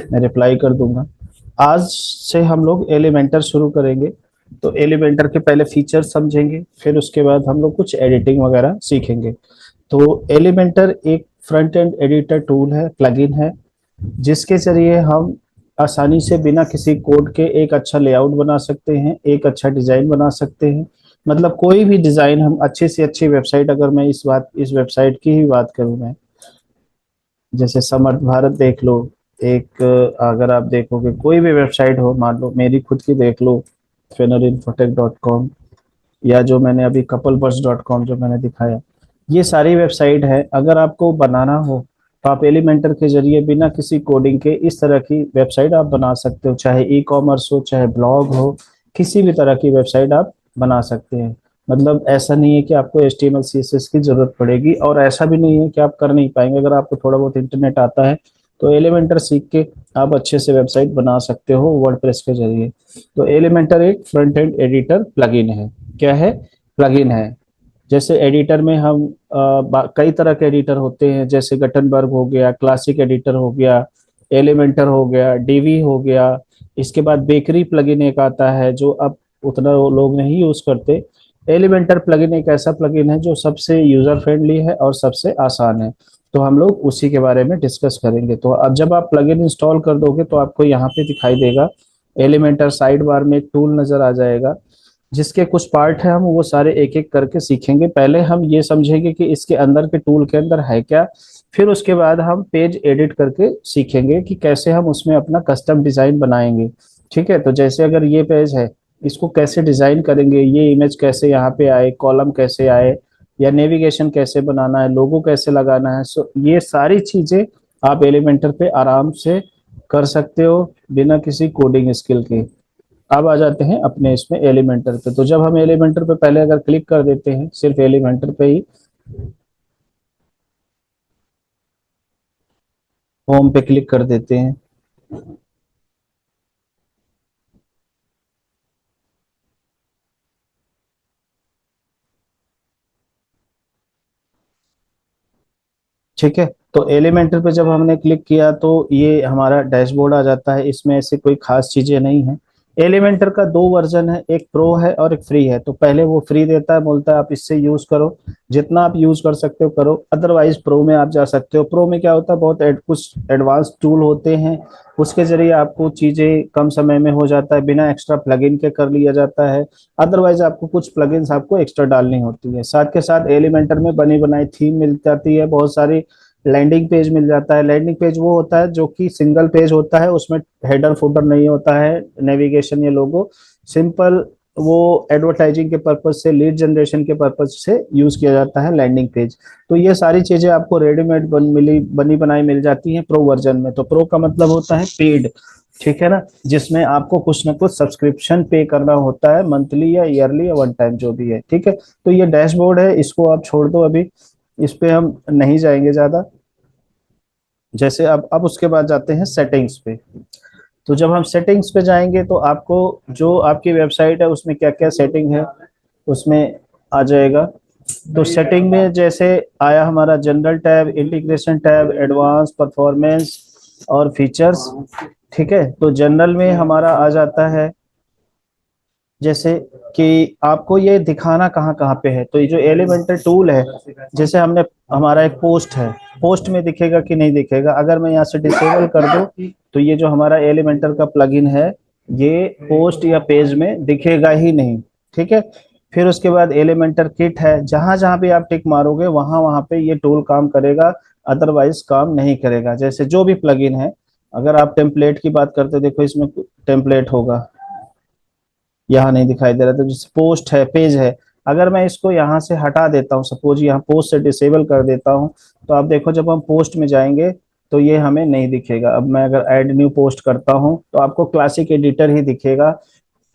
मैं रिप्लाई कर दूंगा। आज से हम लोग एलिमेंटर शुरू करेंगे। तो एलिमेंटर के पहले फीचर समझेंगे, फिर उसके बाद हम लोग कुछ एडिटिंग वगैरह सीखेंगे। तो एलिमेंटर एक फ्रंट एंड एडिटर टूल है, प्लगइन है, जिसके जरिए हम आसानी से बिना किसी कोड के एक अच्छा लेआउट बना सकते हैं, एक अच्छा डिजाइन बना सकते हैं। मतलब कोई भी डिजाइन हम अच्छे से अच्छी वेबसाइट, अगर मैं इस वेबसाइट की ही बात करूं मैं, जैसे समर्थ भारत देख लो। एक अगर आप देखोगे कोई भी वेबसाइट हो, मान लो मेरी खुद की देख लो, fenorinfotech.com, या जो मैंने अभी couplebuds.com जो मैंने दिखाया, ये सारी वेबसाइट है। अगर आपको बनाना हो तो आप एलिमेंटर के जरिए बिना किसी कोडिंग के इस तरह की वेबसाइट आप बना सकते हो, चाहे ई कॉमर्स हो, चाहे ब्लॉग हो, किसी भी तरह की वेबसाइट आप बना सकते हैं। मतलब ऐसा नहीं है कि आपको HTML CSS की जरूरत पड़ेगी, और ऐसा भी नहीं है कि आप कर नहीं पाएंगे। अगर आपको थोड़ा बहुत इंटरनेट आता है तो एलिमेंटर सीख के आप अच्छे से वेबसाइट बना सकते हो वर्डप्रेस के जरिए। तो एलिमेंटर एक फ्रंट एंड एडिटर प्लगइन है। क्या है? प्लगइन है। जैसे एडिटर में हम कई तरह के एडिटर होते हैं, जैसे गटनबर्ग हो गया, क्लासिक एडिटर हो गया, एलिमेंटर हो गया, डीवी हो गया। इसके बाद बेकरी प्लगइन एक आता है जो अब उतना लोग नहीं यूज करते। एलिमेंटर प्लगइन एक ऐसा प्लगइन है जो सबसे यूजर फ्रेंडली है और सबसे आसान है। तो हम लोग उसी के बारे में डिस्कस करेंगे। तो अब जब आप प्लगइन इंस्टॉल कर दोगे तो आपको यहाँ पे दिखाई देगा एलिमेंटर, साइड बार में एक टूल नजर आ जाएगा, जिसके कुछ पार्ट है हम वो सारे एक एक करके सीखेंगे। पहले हम ये समझेंगे कि इसके अंदर के टूल के अंदर है क्या, फिर उसके बाद हम पेज एडिट करके सीखेंगे कि कैसे हम उसमें अपना कस्टम डिजाइन बनाएंगे। ठीक है? तो जैसे अगर ये पेज है, इसको कैसे डिजाइन करेंगे, ये इमेज कैसे यहाँ पे आए, कॉलम कैसे आए, या नेविगेशन कैसे बनाना है, लोगो कैसे लगाना है, सो ये सारी चीजें आप एलिमेंटर पे आराम से कर सकते हो बिना किसी कोडिंग स्किल के। अब आ जाते हैं अपने इसमें एलिमेंटर पे। तो जब हम एलिमेंटर पे पहले अगर क्लिक कर देते हैं, सिर्फ एलिमेंटर पे ही होम पे क्लिक कर देते हैं। ठीक है? तो एलिमेंटर पे जब हमने क्लिक किया तो ये हमारा डैशबोर्ड आ जाता है। इसमें ऐसे कोई खास चीजें नहीं है। एलिमेंटर का दो वर्जन है, एक प्रो है और एक फ्री है। तो पहले वो फ्री देता है, बोलता है आप इससे यूज करो, जितना आप यूज कर सकते हो करो, अदरवाइज प्रो में आप जा सकते हो। प्रो में क्या होता है, बहुत कुछ एडवांस टूल होते हैं, उसके जरिए आपको चीजें कम समय में हो जाता है, बिना एक्स्ट्रा प्लगइन के कर लिया जाता है। अदरवाइज आपको कुछ प्लगइन्स आपको एक्स्ट्रा डालनी होती है। साथ के साथ एलिमेंटर में बनी बनाई थीम मिल जाती है, बहुत सारी लैंडिंग पेज मिल जाता है। लैंडिंग पेज वो होता है जो कि सिंगल पेज होता है, उसमें हेडर फुटर नहीं होता है, नेविगेशन या लोगो, सिंपल। वो एडवर्टाइजिंग के पर्पज से, लीड जनरेशन के पर्पज से यूज किया जाता है लैंडिंग पेज। तो ये सारी चीजें आपको रेडीमेड बनी बनाई मिल जाती हैं प्रो वर्जन में। तो प्रो का मतलब होता है पेड। ठीक है ना? जिसमें आपको कुछ ना कुछ सब्सक्रिप्शन पे करना होता है, मंथली या ईयरली या वन टाइम जो भी है। ठीक है? तो ये डैशबोर्ड है, इसको आप छोड़ दो अभी, इस पे हम नहीं जाएंगे ज्यादा। जैसे अब उसके बाद जाते हैं सेटिंग्स पे। तो जब हम सेटिंग्स पे जाएंगे तो आपको जो आपकी वेबसाइट है उसमें क्या क्या सेटिंग है उसमें आ जाएगा। तो सेटिंग में जैसे आया हमारा general tab, integration tab, advance, performance और फीचर्स। ठीक है? तो जनरल में हमारा आ जाता है जैसे कि आपको ये दिखाना कहाँ कहाँ पे है। तो ये जो एलिमेंटर टूल है, जैसे हमने, हमारा एक पोस्ट है, पोस्ट में दिखेगा कि नहीं दिखेगा? अगर मैं यहाँ से डिसेबल कर दूं तो ये जो हमारा एलिमेंटर का प्लगइन है, ये पोस्ट या पेज में दिखेगा ही नहीं। ठीक है? फिर उसके बाद एलिमेंटर किट है, जहां जहां भी आप टिक मारोगे वहां वहां पे ये टूल काम करेगा, अदरवाइज काम नहीं करेगा। जैसे जो भी प्लगइन है, अगर आप टेम्पलेट की बात करते, देखो इसमें टेम्पलेट होगा, यहाँ नहीं दिखाई दे रहा। तो जैसे पोस्ट है, पेज है, अगर मैं इसको यहाँ से हटा देता हूँ, सपोज यहाँ पोस्ट से डिसेबल कर देता हूँ, तो आप देखो जब हम पोस्ट में जाएंगे तो ये हमें नहीं दिखेगा। अब मैं अगर ऐड न्यू पोस्ट करता हूँ तो आपको क्लासिक एडिटर ही दिखेगा,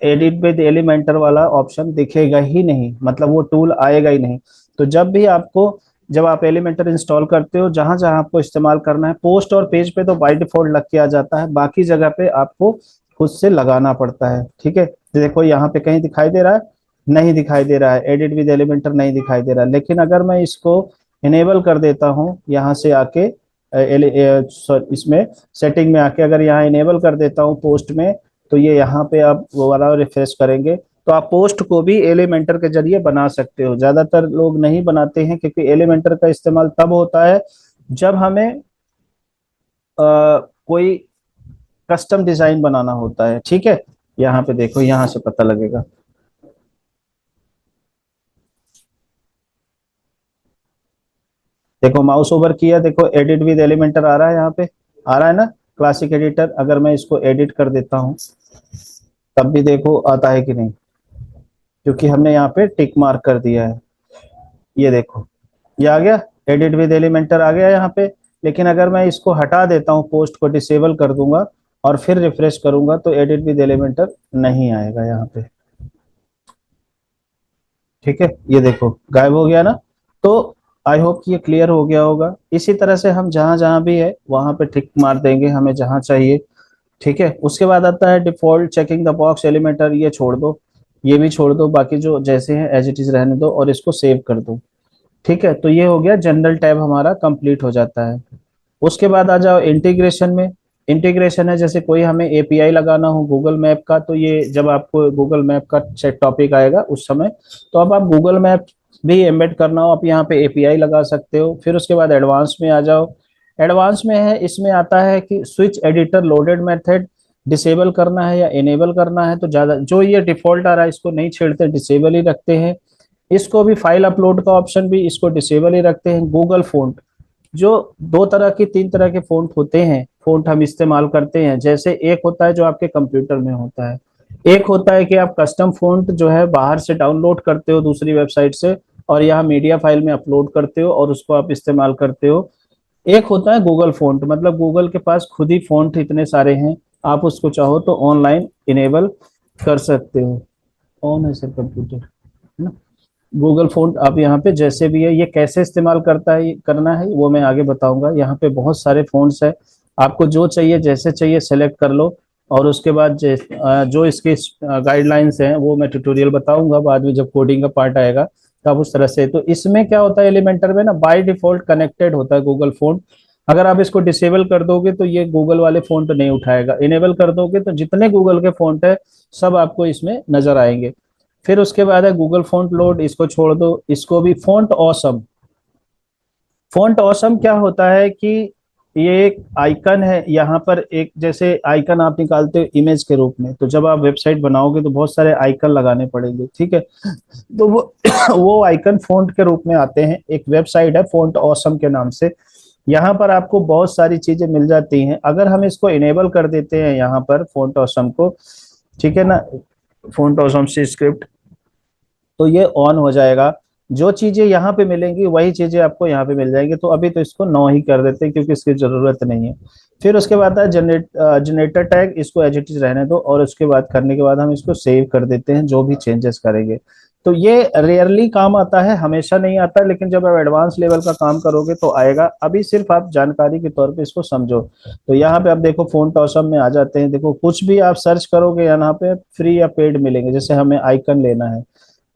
एडिट विद एलिमेंटर वाला ऑप्शन दिखेगा ही नहीं, मतलब वो टूल आएगा ही नहीं। तो जब भी आपको, जब आप एलिमेंटर इंस्टॉल करते हो, जहां जहां आपको इस्तेमाल करना है, पोस्ट और पेज पे तो बाय डिफॉल्ट लग के आ जाता है, बाकी जगह पे आपको खुद से लगाना पड़ता है। ठीक है? तो देखो यहाँ पे कहीं दिखाई दे रहा है? नहीं दिखाई दे रहा है, एडिट विद एलिमेंटर नहीं दिखाई दे रहा है। लेकिन अगर मैं इसको इनेबल कर देता हूँ यहाँ से आके, इसमें सेटिंग में आके अगर यहाँ इनेबल कर देता हूँ पोस्ट में, तो ये यहाँ पे आप वो वाला रिफ्रेश करेंगे तो आप पोस्ट को भी एलिमेंटर के जरिए बना सकते हो। ज्यादातर लोग नहीं बनाते हैं क्योंकि एलिमेंटर का इस्तेमाल तब होता है जब हमें कोई कस्टम डिजाइन बनाना होता है। ठीक है, यहाँ पे देखो, यहाँ से पता लगेगा। देखो माउस ओवर किया, देखो एडिट विद एलिमेंटर आ रहा है, यहाँ पे आ रहा है ना क्लासिक एडिटर। अगर मैं इसको एडिट कर देता हूँ तब भी देखो आता है कि नहीं, क्योंकि हमने यहाँ पे टिक मार्क कर दिया है। ये देखो, ये आ गया, एडिट विद एलिमेंटर आ गया यहाँ पे। लेकिन अगर मैं इसको हटा देता हूँ, पोस्ट को डिसेबल कर दूंगा और फिर रिफ्रेश करूंगा तो एडिट विद एलिमेंटर नहीं आएगा यहाँ पे। ठीक है, ये देखो गायब हो गया ना। तो आई होप कि ये क्लियर हो गया होगा। इसी तरह से हम जहां जहां भी है वहां पे टिक मार देंगे हमें जहां चाहिए। ठीक है, उसके बाद आता है default checking the box Elementor, ये छोड़ दो, ये भी छोड़ दो, बाकी जो जैसे हैं एज इट इज रहने दो और इसको सेव कर दो। ठीक है, तो ये हो गया, जनरल टैब हमारा कंप्लीट हो जाता है। उसके बाद आ जाओ इंटीग्रेशन में। इंटीग्रेशन है जैसे कोई हमें एपीआई लगाना हो गूगल मैप का, तो ये जब आपको गूगल मैप का सेट टॉपिक आएगा उस समय, तो अब आप गूगल मैप भी एम्बेड करना हो आप यहाँ पे एपीआई लगा सकते हो। फिर उसके बाद एडवांस में आ जाओ। एडवांस में है, इसमें आता है कि switch editor loaded method disable करना है या इनेबल करना है। तो ज्यादा जो ये डिफॉल्ट आ रहा है इसको नहीं छेड़ते, डिसेबल ही रखते हैं। इसको भी फाइल अपलोड का ऑप्शन भी इसको डिसेबल ही रखते हैं। गूगल फ़ॉन्ट, जो दो तरह की तीन तरह के फ़ॉन्ट होते हैं, फ़ॉन्ट हम इस्तेमाल करते हैं। जैसे एक होता है जो आपके कंप्यूटर में होता है, एक होता है कि आप कस्टम फ़ॉन्ट जो है बाहर से डाउनलोड करते हो दूसरी वेबसाइट से और यहाँ मीडिया फाइल में अपलोड करते हो और उसको आप इस्तेमाल करते हो। एक होता है गूगल फ़ॉन्ट, मतलब गूगल के पास खुद ही फ़ॉन्ट इतने सारे हैं, आप उसको चाहो तो ऑनलाइन इनेबल कर सकते हो। ऑन है सर कंप्यूटर, है ना। गूगल फ़ॉन्ट आप यहाँ पे जैसे भी है, ये कैसे इस्तेमाल करता है करना है वो मैं आगे बताऊंगा। यहाँ पे बहुत सारे फ़ॉन्ट्स है, आपको जो चाहिए जैसे चाहिए सेलेक्ट कर लो। और उसके बाद जो इसके गाइडलाइंस हैं वो मैं ट्यूटोरियल बताऊंगा बाद में जब कोडिंग का पार्ट आएगा। तब उस तरह से, तो इसमें क्या होता है एलिमेंटर में ना, बाय डिफॉल्ट कनेक्टेड होता है गूगल फ़ॉन्ट। अगर आप इसको डिसेबल कर दोगे तो ये गूगल वाले फ़ॉन्ट नहीं उठाएगा, इनेबल कर दोगे तो जितने गूगल के फ़ॉन्ट है सब आपको इसमें नजर आएंगे। फिर उसके बाद है गूगल फ़ॉन्ट लोड, इसको छोड़ दो। इसको भी फ़ॉन्ट ऑसम, फ़ॉन्ट ऑसम क्या होता है कि ये एक आइकन है यहाँ पर, एक जैसे आइकन आप निकालते हो इमेज के रूप में, तो जब आप वेबसाइट बनाओगे तो बहुत सारे आइकन लगाने पड़ेंगे। ठीक है, तो वो वो आइकन फ़ॉन्ट के रूप में आते हैं। एक वेबसाइट है फ़ॉन्ट ऑसम के नाम से, यहाँ पर आपको बहुत सारी चीजें मिल जाती हैं। अगर हम इसको इनेबल कर देते हैं यहाँ पर फ़ॉन्ट ऑसम को, ठीक है ना, फ़ॉन्ट ऑसम से स्क्रिप्ट, तो ये ऑन हो जाएगा। जो चीजें यहाँ पे मिलेंगी वही चीजें आपको यहाँ पे मिल जाएंगी। तो अभी तो इसको नो ही कर देते हैं क्योंकि इसकी जरूरत नहीं है। फिर उसके बाद है जनरेटर टैग, इसको एज इट इज रहने दो और उसके बाद करने के बाद हम इसको सेव कर देते हैं जो भी चेंजेस करेंगे। तो ये रेयरली काम आता है, हमेशा नहीं आता, लेकिन जब आप एडवांस लेवल का काम करोगे तो आएगा। अभी सिर्फ आप जानकारी के तौर पे इसको समझो। तो यहाँ पे आप देखो फ़ॉन्ट ऑसम में आ जाते हैं। देखो कुछ भी आप सर्च करोगे यहाँ पे फ्री या पेड मिलेंगे। जैसे हमें आइकन लेना है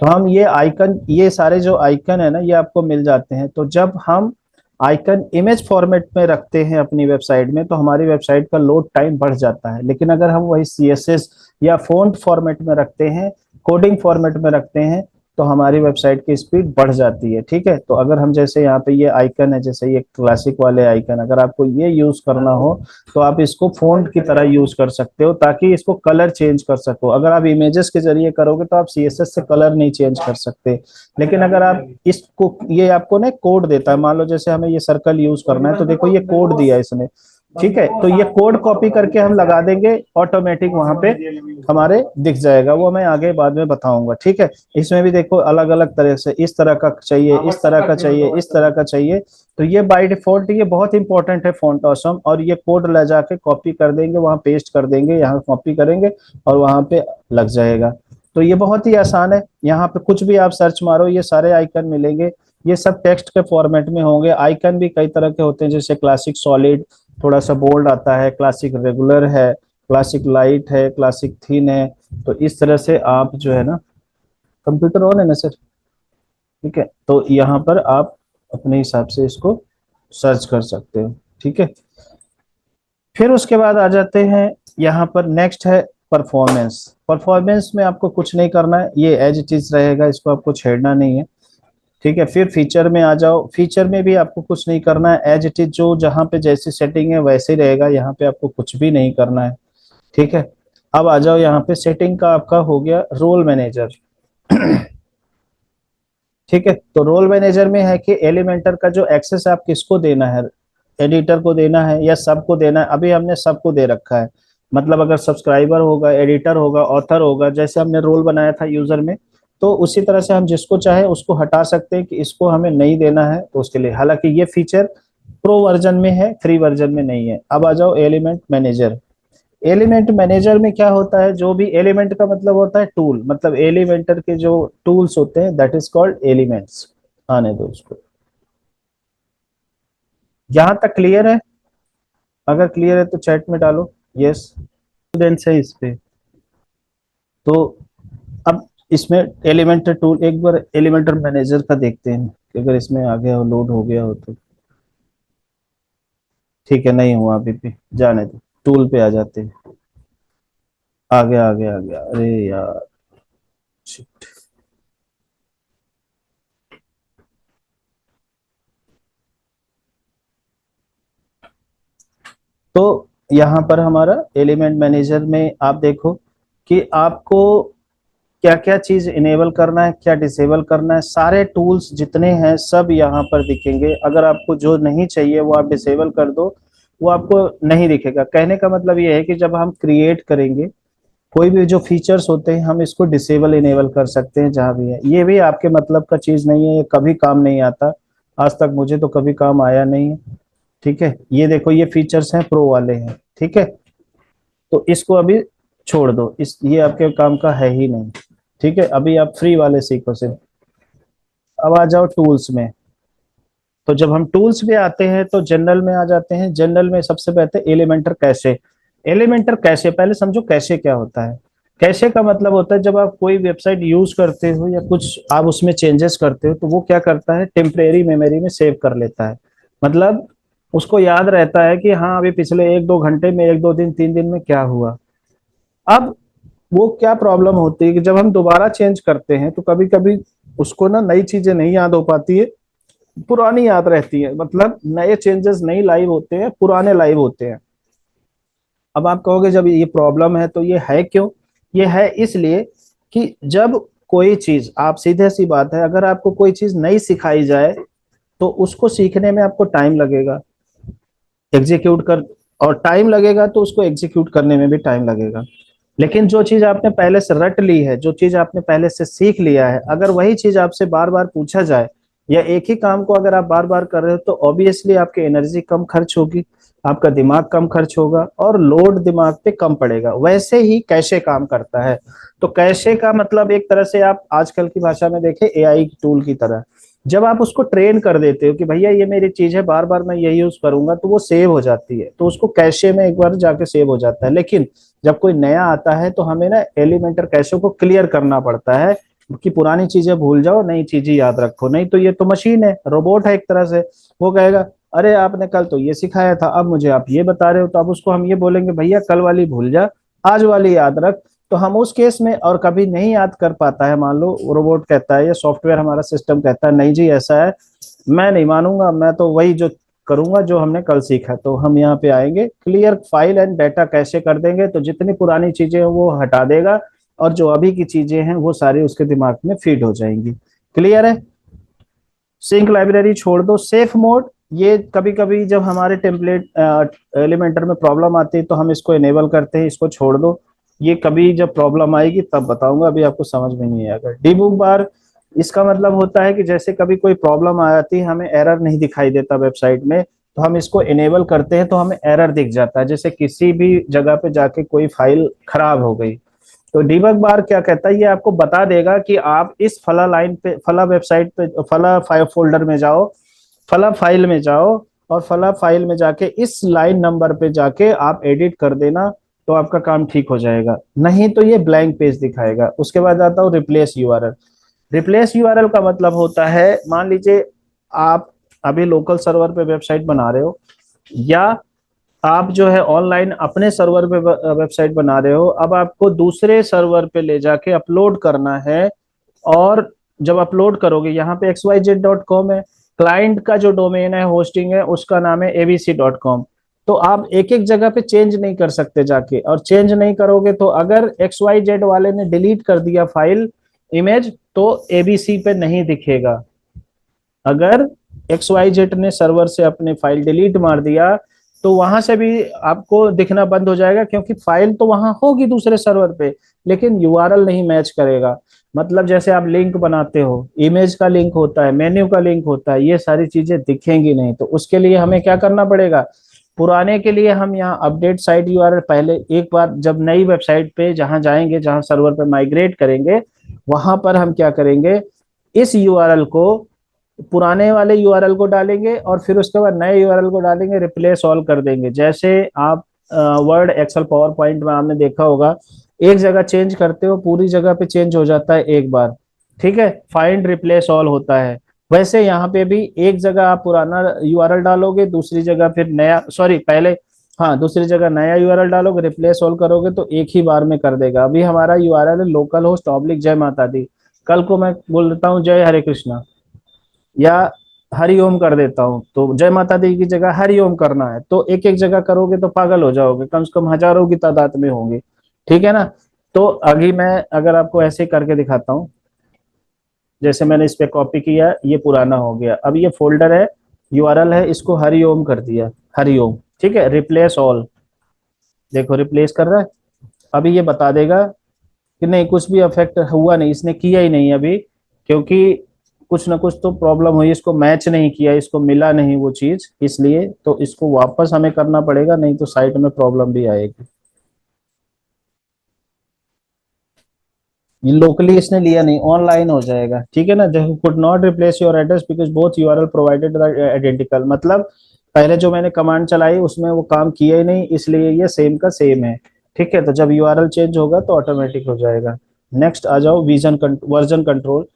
तो हम ये आइकन, ये सारे जो आइकन है ना ये आपको मिल जाते हैं। तो जब हम आइकन इमेज फॉर्मेट में रखते हैं अपनी वेबसाइट में तो हमारी वेबसाइट का लोड टाइम बढ़ जाता है। लेकिन अगर हम वही सीएसएस या फ़ॉन्ट फॉर्मेट में रखते हैं, कोडिंग फॉर्मेट में रखते हैं, तो हमारी वेबसाइट की स्पीड बढ़ जाती है। ठीक है, तो अगर हम जैसे यहाँ पे ये आइकन है, जैसे ये क्लासिक वाले आइकन, अगर आपको ये यूज करना हो तो आप इसको फ़ॉन्ट की तरह यूज कर सकते हो ताकि इसको कलर चेंज कर सको। अगर आप इमेजेस के जरिए करोगे तो आप सीएसएस से कलर नहीं चेंज कर सकते। लेकिन अगर आप इसको, ये आपको ना कोड देता है, मान लो जैसे हमें ये सर्कल यूज करना है तो देखो ये कोड दिया है इसने। ठीक है, तो ये कोड कॉपी करके हम लगा देंगे, ऑटोमेटिक वहां पे हमारे दिख जाएगा। वो मैं आगे बाद में बताऊंगा। ठीक है, इसमें भी देखो अलग अलग तरह से, इस तरह का चाहिए, इस तरह का चाहिए, इस तरह का चाहिए। तो ये बाय डिफॉल्ट ये बहुत इंपॉर्टेंट है फ़ॉन्ट ऑसम। और ये कोड ले जाके कॉपी कर देंगे, वहां पेस्ट कर देंगे, यहाँ कॉपी करेंगे और वहां पे लग जाएगा। तो ये बहुत ही आसान है। यहाँ पे कुछ भी आप सर्च मारो ये सारे आइकन मिलेंगे। ये सब टेक्स्ट के फॉर्मेट में होंगे। आइकन भी कई तरह के होते हैं, जैसे क्लासिक सॉलिड, थोड़ा सा बोल्ड आता है, क्लासिक रेगुलर है, क्लासिक लाइट है, क्लासिक थीन है। तो इस तरह से आप जो है ना, कंप्यूटर ऑन है ना सर, ठीक है, तो यहाँ पर आप अपने हिसाब से इसको सर्च कर सकते हो। ठीक है। फिर उसके बाद आ जाते हैं यहाँ पर, नेक्स्ट है परफॉर्मेंस। परफॉर्मेंस में आपको कुछ नहीं करना है, ये एज इट इज रहेगा, इसको आपको छेड़ना नहीं है। ठीक है। फिर फीचर में आ जाओ, फीचर में भी आपको कुछ नहीं करना है, एज इट इज जो जहाँ पे जैसी सेटिंग है वैसे ही रहेगा, यहाँ पे आपको कुछ भी नहीं करना है। ठीक है। अब आ जाओ यहाँ पे, सेटिंग का आपका हो गया रोल मैनेजर। ठीक है। तो रोल मैनेजर में है कि एलिमेंटर का जो एक्सेस आप किसको देना है, एडिटर को देना है या सबको देना है। अभी हमने सबको दे रखा है, मतलब अगर सब्सक्राइबर होगा, एडिटर होगा, ऑथर होगा, जैसे हमने रोल बनाया था यूजर में, तो उसी तरह से हम जिसको चाहे उसको हटा सकते हैं कि इसको हमें नहीं देना है तो उसके लिए। हालांकि ये फीचर प्रो वर्जन में है, फ्री वर्जन में नहीं है। अब आ जाओ एलिमेंट मैनेजर। एलिमेंट मैनेजर में क्या होता है, जो भी एलिमेंट का मतलब होता है टूल, मतलब एलिमेंटर के जो टूल्स होते हैं दैट इज कॉल्ड एलिमेंट्स। आने दो उसको। यहां तक क्लियर है? अगर क्लियर है तो चैट में डालो यस। स्टूडेंट्स है इस पे। तो अब इसमें एलिमेंटर टूल, एक बार एलिमेंटर मैनेजर का देखते हैं कि अगर इसमें आ गया हो, लोड हो गया हो तो। ठीक है, नहीं हुआ अभी भी, जाने दो, टूल पे आ जाते हैं। आ गया आ गया आ गया, अरे यार shit। तो यहाँ पर हमारा एलिमेंट मैनेजर में आप देखो कि आपको क्या क्या चीज इनेबल करना है, क्या डिसेबल करना है। सारे टूल्स जितने हैं सब यहाँ पर दिखेंगे। अगर आपको जो नहीं चाहिए वो आप डिसेबल कर दो, वो आपको नहीं दिखेगा। कहने का मतलब ये है कि जब हम क्रिएट करेंगे कोई भी जो फीचर्स होते हैं हम इसको डिसेबल इनेबल कर सकते हैं जहां भी है। ये भी आपके मतलब का चीज नहीं है, ये कभी काम नहीं आता। आज तक मुझे तो कभी काम आया नहीं है। ठीक है। ये देखो, ये फीचर्स हैं प्रो वाले हैं। ठीक है। तो इसको अभी छोड़ दो, इस ये आपके काम का है ही नहीं। ठीक है। अभी आप फ्री वाले सीखो सिर्फ। अब आ जाओ टूल्स में। तो जब हम टूल्स में आते हैं तो जनरल में आ जाते हैं। जनरल में सबसे पहले एलिमेंटर कैशे। एलिमेंटर कैशे, पहले समझो कैशे क्या होता है। कैशे का मतलब होता है जब आप कोई वेबसाइट यूज करते हो या कुछ आप उसमें चेंजेस करते हो तो वो क्या करता है, टेम्परेरी मेमोरी में सेव कर लेता है। मतलब उसको याद रहता है कि हाँ अभी पिछले एक दो घंटे में, एक दो दिन, तीन दिन में क्या हुआ। अब वो क्या प्रॉब्लम होती है कि जब हम दोबारा चेंज करते हैं तो कभी कभी उसको ना नई चीजें नहीं याद हो पाती है, पुरानी याद रहती है। मतलब नए चेंजेस नहीं लाइव होते हैं, पुराने लाइव होते हैं। अब आप कहोगे जब ये प्रॉब्लम है तो ये है क्यों? ये है इसलिए कि जब कोई चीज, आप सीधे सी बात है, अगर आपको कोई चीज नई सिखाई जाए तो उसको सीखने में आपको टाइम लगेगा, एग्जीक्यूट कर, और टाइम लगेगा तो उसको एग्जीक्यूट करने में भी टाइम लगेगा। लेकिन जो चीज आपने पहले से रट ली है, जो चीज आपने पहले से सीख लिया है, अगर वही चीज आपसे बार बार पूछा जाए या एक ही काम को अगर आप बार बार कर रहे हो तो ऑब्वियसली आपकी एनर्जी कम खर्च होगी, आपका दिमाग कम खर्च होगा और लोड दिमाग पे कम पड़ेगा। वैसे ही कैशे काम करता है। तो कैशे का मतलब एक तरह से आप आजकल की भाषा में देखें एआई टूल की तरह। जब आप उसको ट्रेन कर देते हो कि भैया ये मेरी चीज है, बार बार मैं यही यूज करूंगा, तो वो सेव हो जाती है, तो उसको कैशे में एक बार जाके सेव हो जाता है। लेकिन जब कोई नया आता है तो हमें ना एलिमेंटर कैशे को क्लियर करना पड़ता है कि पुरानी चीजें भूल जाओ, नई चीजें याद रखो। नहीं तो ये तो मशीन है, रोबोट है एक तरह से। वो कहेगा अरे आपने कल तो ये सिखाया था, अब मुझे आप ये बता रहे हो। तो अब उसको हम ये बोलेंगे भैया कल वाली भूल जा, आज वाली याद रख। तो हम उस केस में, और कभी नहीं याद कर पाता है, मान लो रोबोट कहता है या सॉफ्टवेयर हमारा सिस्टम कहता है नहीं जी ऐसा है, मैं नहीं मानूंगा, मैं तो वही जो करूंगा जो हमने कल सीखा। तो हम यहाँ पे आएंगे, clear file and data cache कर देंगे, तो जितनी पुरानी चीजें हैं वो हटा देगा और जो अभी की चीजें हैं वो सारी उसके दिमाग में फीड हो जाएंगी। क्लियर है? सिंक लाइब्रेरी छोड़ दो। सेफ मोड, ये कभी कभी जब हमारे टेम्पलेट एलिमेंटर में प्रॉब्लम आती है तो हम इसको इनेबल करते हैं, इसको छोड़ दो। ये कभी जब प्रॉब्लम आएगी तब बताऊंगा, अभी आपको समझ में नहीं आएगा। डिबग बार, इसका मतलब होता है कि जैसे कभी कोई प्रॉब्लम आ जाती है, हमें एरर नहीं दिखाई देता वेबसाइट में, तो हम इसको इनेबल करते हैं तो हमें एरर दिख जाता है। जैसे किसी भी जगह पे जाके कोई फाइल खराब हो गई तो डिबग बार क्या कहता है, ये आपको बता देगा कि आप इस फला लाइन पे, फला वेबसाइट पे, फला फाइल फोल्डर में जाओ, फला फाइल में जाओ, और फला फाइल में जाके इस लाइन नंबर पे जाके आप एडिट कर देना, तो आपका काम ठीक हो जाएगा। नहीं तो ये ब्लैंक पेज दिखाएगा। उसके बाद आता हूँ रिप्लेस यूआरएल। रिप्लेस यूआरएल का मतलब होता है, मान लीजिए आप अभी लोकल सर्वर पे वेबसाइट बना रहे हो, या आप जो है ऑनलाइन अपने सर्वर पे वेबसाइट बना रहे हो, अब आपको दूसरे सर्वर पे ले जाके अपलोड करना है। और जब अपलोड करोगे, यहाँ पे xyz.com है, क्लाइंट का जो डोमेन है, होस्टिंग है, उसका नाम है abc.com। तो आप एक एक जगह पे चेंज नहीं कर सकते जाके, और चेंज नहीं करोगे तो अगर XYZ वाले ने डिलीट कर दिया फाइल, इमेज, तो एबीसी पे नहीं दिखेगा। अगर XYZ ने सर्वर से अपने फाइल डिलीट मार दिया तो वहां से भी आपको दिखना बंद हो जाएगा, क्योंकि फाइल तो वहां होगी दूसरे सर्वर पे, लेकिन यूआरएल नहीं मैच करेगा। मतलब जैसे आप लिंक बनाते हो, इमेज का लिंक होता है, मेन्यू का लिंक होता है, ये सारी चीजें दिखेंगी नहीं। तो उसके लिए हमें क्या करना पड़ेगा, पुराने के लिए हम यहाँ अपडेट साइट यूआरएल, पहले एक बार जब नई वेबसाइट पे जहां जाएंगे, जहां सर्वर पे माइग्रेट करेंगे, वहां पर हम क्या करेंगे, इस यूआरएल को, पुराने वाले यूआरएल को डालेंगे और फिर उसके बाद नए यूआरएल को डालेंगे, रिप्लेस ऑल कर देंगे। जैसे आप वर्ड, एक्सेल, पावर पॉइंट में आपने देखा होगा, एक जगह चेंज करते हो पूरी जगह पे चेंज हो जाता है एक बार, ठीक है, फाइंड रिप्लेस ऑल होता है। वैसे यहाँ पे भी एक जगह आप पुराना यूआरएल डालोगे, दूसरी जगह फिर नया, सॉरी पहले, हाँ, दूसरी जगह नया यूआरएल डालोगे, रिप्लेस ऑल करोगे तो एक ही बार में कर देगा। अभी हमारा यूआरएल है लोकल होस्ट ऑब्लिक जय माता दी, कल को मैं बोल देता हूँ जय हरे कृष्णा या हरिओम कर देता हूँ, तो जय माता दी की जगह हरिओम करना है, तो एक एक जगह करोगे तो पागल हो जाओगे, कम से कम हजारों की तादाद में होंगे। ठीक है ना। तो अभी मैं अगर आपको ऐसे ही करके दिखाता हूँ, जैसे मैंने इस पे कॉपी किया, ये पुराना हो गया, अब ये फोल्डर है, यूआरएल है, इसको हरिओम कर दिया, हरिओम, ठीक है, रिप्लेस ऑल, देखो रिप्लेस कर रहा है। अभी ये बता देगा कि नहीं, कुछ भी अफेक्ट हुआ नहीं, इसने किया ही नहीं अभी, क्योंकि कुछ ना कुछ तो प्रॉब्लम हुई, इसको मैच नहीं किया, इसको मिला नहीं वो चीज, इसलिए तो इसको वापस हमें करना पड़ेगा, नहीं तो साइट में प्रॉब्लम भी आएगी। ये लोकली इसने लिया नहीं, ऑनलाइन हो जाएगा, ठीक है ना। जो could not replace your address because both URL provided identical, मतलब पहले जो मैंने कमांड चलाई उसमें वो काम किया ही नहीं, इसलिए ये सेम का सेम है। ठीक है, तो जब यूआरएल चेंज होगा तो ऑटोमेटिक हो जाएगा। नेक्स्ट आ जाओ, विजन वर्जन कंट्रोल।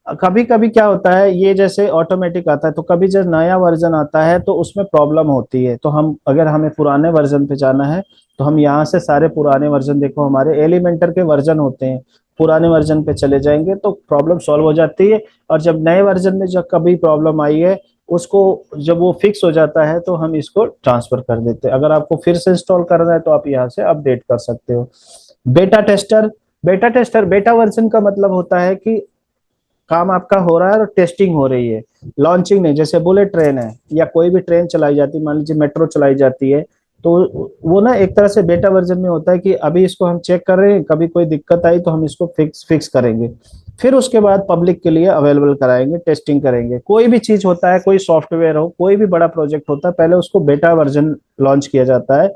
कभी कभी क्या होता है, ये जैसे ऑटोमेटिक आता है, तो कभी जब नया वर्जन आता है तो उसमें प्रॉब्लम होती है, तो हम अगर हमें पुराने वर्जन पे जाना है तो हम यहाँ से सारे पुराने वर्जन, देखो हमारे एलिमेंटर के वर्जन होते हैं, पुराने वर्जन पे चले जाएंगे तो प्रॉब्लम सॉल्व हो जाती है। और जब नए वर्जन में जब कभी प्रॉब्लम आई है, उसको जब वो फिक्स हो जाता है तो हम इसको ट्रांसफर कर देते हैं। अगर आपको फिर से इंस्टॉल करना है तो आप यहाँ से अपडेट कर सकते हो। बेटा टेस्टर, बेटा वर्जन का मतलब होता है कि काम आपका हो रहा है और टेस्टिंग हो रही है, लॉन्चिंग नहीं। जैसे बुलेट ट्रेन है या कोई भी ट्रेन चलाई जाती है, मान लीजिए मेट्रो चलाई जाती है, तो वो ना एक तरह से बेटा वर्जन में होता है कि अभी इसको हम चेक कर रहे हैं, कभी कोई दिक्कत आई तो हम इसको फिक्स करेंगे, फिर उसके बाद पब्लिक के लिए अवेलेबल कराएंगे, टेस्टिंग करेंगे। कोई भी चीज होता है, कोई सॉफ्टवेयर हो, कोई भी बड़ा प्रोजेक्ट होता है, पहले उसको बेटा वर्जन लॉन्च किया जाता है,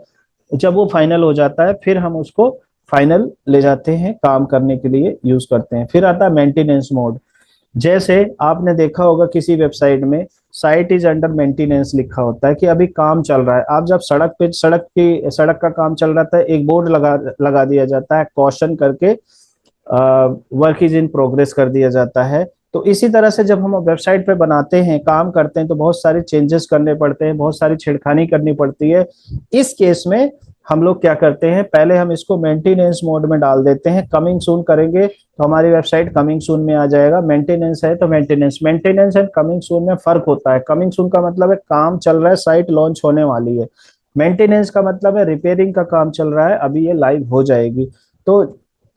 जब वो फाइनल हो जाता है फिर हम उसको फाइनल ले जाते हैं, काम करने के लिए यूज करते हैं। फिर आता है मेंटेनेंस मोड। जैसे आपने देखा होगा किसी वेबसाइट में साइट इज अंडर मेंटेनेंस लिखा होता है कि अभी काम चल रहा है। आप जब सड़क का काम चल रहा था, एक बोर्ड लगा लगा दिया जाता है कॉशन करके, वर्क इज इन प्रोग्रेस कर दिया जाता है। तो इसी तरह से जब हम वेबसाइट पे बनाते हैं, काम करते हैं, तो बहुत सारे चेंजेस करने पड़ते हैं, बहुत सारी छेड़खानी करनी पड़ती है। इस केस में हम लोग क्या करते हैं, पहले हम इसको मेंटेनेंस मोड में डाल देते हैं, कमिंग सून करेंगे तो हमारी वेबसाइट कमिंग सून में आ जाएगा। मेंटेनेंस है तो मेंटेनेंस एंड कमिंग सून में फर्क होता है। कमिंग सून का मतलब है काम चल रहा है, साइट लॉन्च होने वाली है। मेंटेनेंस का मतलब है रिपेयरिंग का काम चल रहा है, अभी ये लाइव हो जाएगी। तो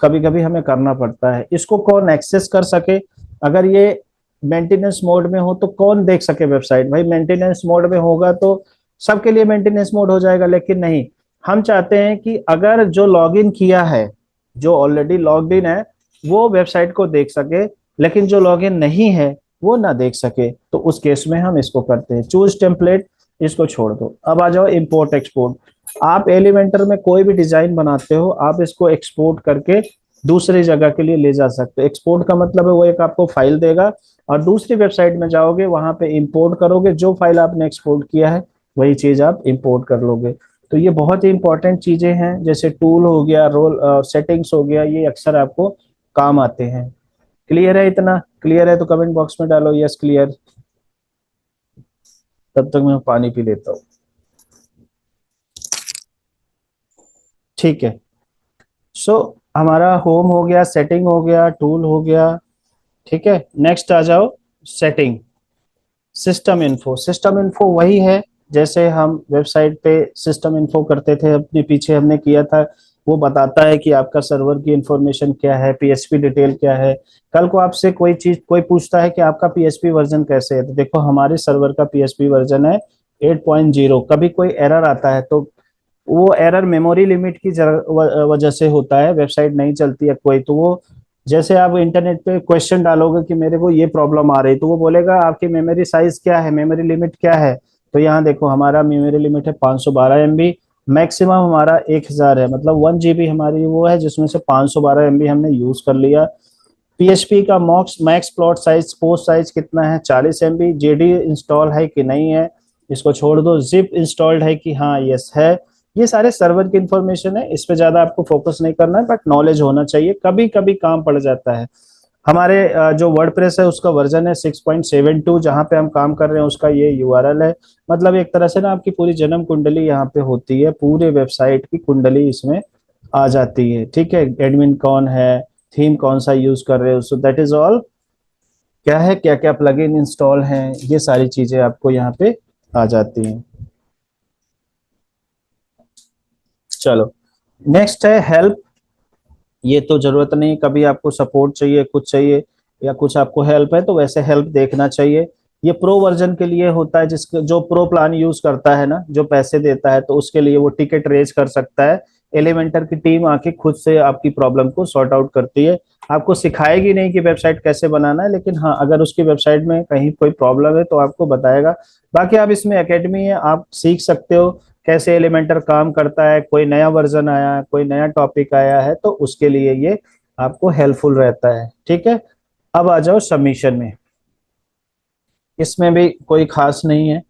कभी कभी हमें करना पड़ता है। इसको कौन एक्सेस कर सके, अगर ये मेंटेनेंस मोड में हो तो कौन देख सके वेबसाइट, भाई मेंटेनेंस मोड में होगा तो सबके लिए मेंटेनेंस मोड हो जाएगा, लेकिन नहीं, हम चाहते हैं कि अगर जो लॉगिन किया है, जो ऑलरेडी लॉग्ड इन है, वो वेबसाइट को देख सके, लेकिन जो लॉगिन नहीं है वो ना देख सके। तो उस केस में हम इसको करते हैं चूज टेम्पलेट, इसको छोड़ दो। अब आ जाओ इंपोर्ट एक्सपोर्ट। आप एलिमेंटर में कोई भी डिजाइन बनाते हो, आप इसको एक्सपोर्ट करके दूसरी जगह के लिए ले जा सकते हो। एक्सपोर्ट का मतलब है वो एक आपको फाइल देगा और दूसरी वेबसाइट में जाओगे, वहां पे इंपोर्ट करोगे, जो फाइल आपने एक्सपोर्ट किया है वही चीज आप इंपोर्ट कर लोगे। तो ये बहुत ही इंपॉर्टेंट चीजें हैं, जैसे टूल हो गया, रोल सेटिंग्स हो गया, ये अक्सर आपको काम आते हैं। क्लियर है? इतना क्लियर है तो कमेंट बॉक्स में डालो यस क्लियर। तब तक मैं पानी पी लेता हूँ। ठीक है। सो हमारा होम हो गया, सेटिंग हो गया, टूल हो गया। ठीक है, नेक्स्ट आ जाओ setting. System info, system info वही है जैसे हम वेबसाइट पे सिस्टम इन्फो करते थे, अपने पीछे हमने किया था। वो बताता है कि आपका सर्वर की इंफॉर्मेशन क्या है, पीएचपी डिटेल क्या है। कल को आपसे कोई चीज कोई पूछता है कि आपका पीएचपी वर्जन कैसे है, तो देखो हमारे सर्वर का पीएचपी वर्जन है 8.0। कभी कोई एरर आता है तो वो एरर मेमोरी लिमिट की वजह से होता है, वेबसाइट नहीं चलती है कोई, तो वो जैसे आप इंटरनेट पे क्वेश्चन डालोगे कि मेरे को ये प्रॉब्लम आ रही, तो वो बोलेगा आपकी मेमोरी साइज क्या है, मेमोरी लिमिट क्या है। तो यहाँ देखो हमारा मेमोरी लिमिट है 512 MB, मैक्सिमम हमारा 1000 है, मतलब 1 GB हमारी वो है, जिसमें से 512 MB हमने यूज कर लिया। पीएचपी का मॉक्स max plot size post size कितना है, 40 MB। जेडी इंस्टॉल है कि नहीं है, इसको छोड़ दो। जिप इंस्टॉल्ड है कि हाँ, यस है। ये सारे सर्वर की इंफॉर्मेशन है, इस पे ज्यादा आपको फोकस नहीं करना है, बट नॉलेज होना चाहिए, कभी कभी काम पड़ जाता है। हमारे जो वर्डप्रेस है उसका वर्जन है 6.72, जहाँ पे हम काम कर रहे हैं उसका ये यूआरएल है। मतलब एक तरह से ना आपकी पूरी जन्म कुंडली यहाँ पे होती है, पूरे वेबसाइट की कुंडली इसमें आ जाती है। ठीक है, एडमिन कौन है, थीम कौन सा यूज कर रहे हो, सो दैट इज ऑल। क्या है, क्या क्या प्लगइन इंस्टॉल हैं, ये सारी चीजें आपको यहाँ पे आ जाती हैं। चलो, नेक्स्ट है हेल्प। ये तो जरूरत नहीं, कभी आपको सपोर्ट चाहिए, कुछ चाहिए या कुछ आपको हेल्प है तो वैसे हेल्प देखना चाहिए। ये प्रो वर्जन के लिए होता है, जिसके जो प्रो प्लान यूज करता है ना, जो पैसे देता है, तो उसके लिए वो टिकट रेज कर सकता है। एलिमेंटर की टीम आके खुद से आपकी प्रॉब्लम को सॉर्ट आउट करती है। आपको सिखाएगी नहीं कि वेबसाइट कैसे बनाना है, लेकिन हाँ अगर उसकी वेबसाइट में कहीं कोई प्रॉब्लम है तो आपको बताएगा। बाकी आप इसमें एकेडमी है, आप सीख सकते हो कैसे एलिमेंटर काम करता है, कोई नया वर्जन आया है, कोई नया टॉपिक आया है, तो उसके लिए ये आपको हेल्पफुल रहता है। ठीक है, अब आ जाओ सबमिशन में। इसमें भी कोई खास नहीं है।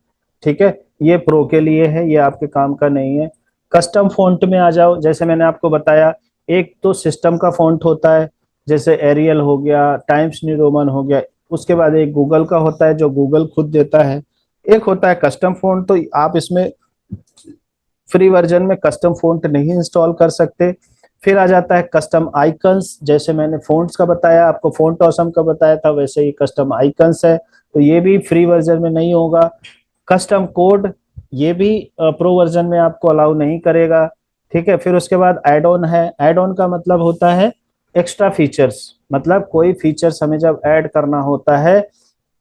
ठीक है, ये प्रो के लिए है, ये आपके काम का नहीं है। कस्टम फॉन्ट में आ जाओ, जैसे मैंने आपको बताया, एक तो सिस्टम का फॉन्ट होता है, जैसे एरियल हो गया, टाइम्स न्यू रोमन हो गया। उसके बाद एक गूगल का होता है जो गूगल खुद देता है। एक होता है कस्टम फॉन्ट, तो आप इसमें फ्री वर्जन में कस्टम फॉन्ट नहीं इंस्टॉल कर सकते। फिर आ जाता है कस्टम आइकन्स, जैसे मैंने फॉन्ट्स का बताया आपको, फॉन्ट ऑसम का बताया था, वैसे ही कस्टम आइकन्स है, तो ये भी फ्री वर्जन में नहीं होगा। कस्टम कोड, ये भी प्रो वर्जन में आपको अलाउ नहीं करेगा। ठीक है, फिर उसके बाद एड ऑन है। एड ऑन का मतलब होता है एक्स्ट्रा फीचर्स, मतलब कोई फीचर्स हमें जब ऐड करना होता है,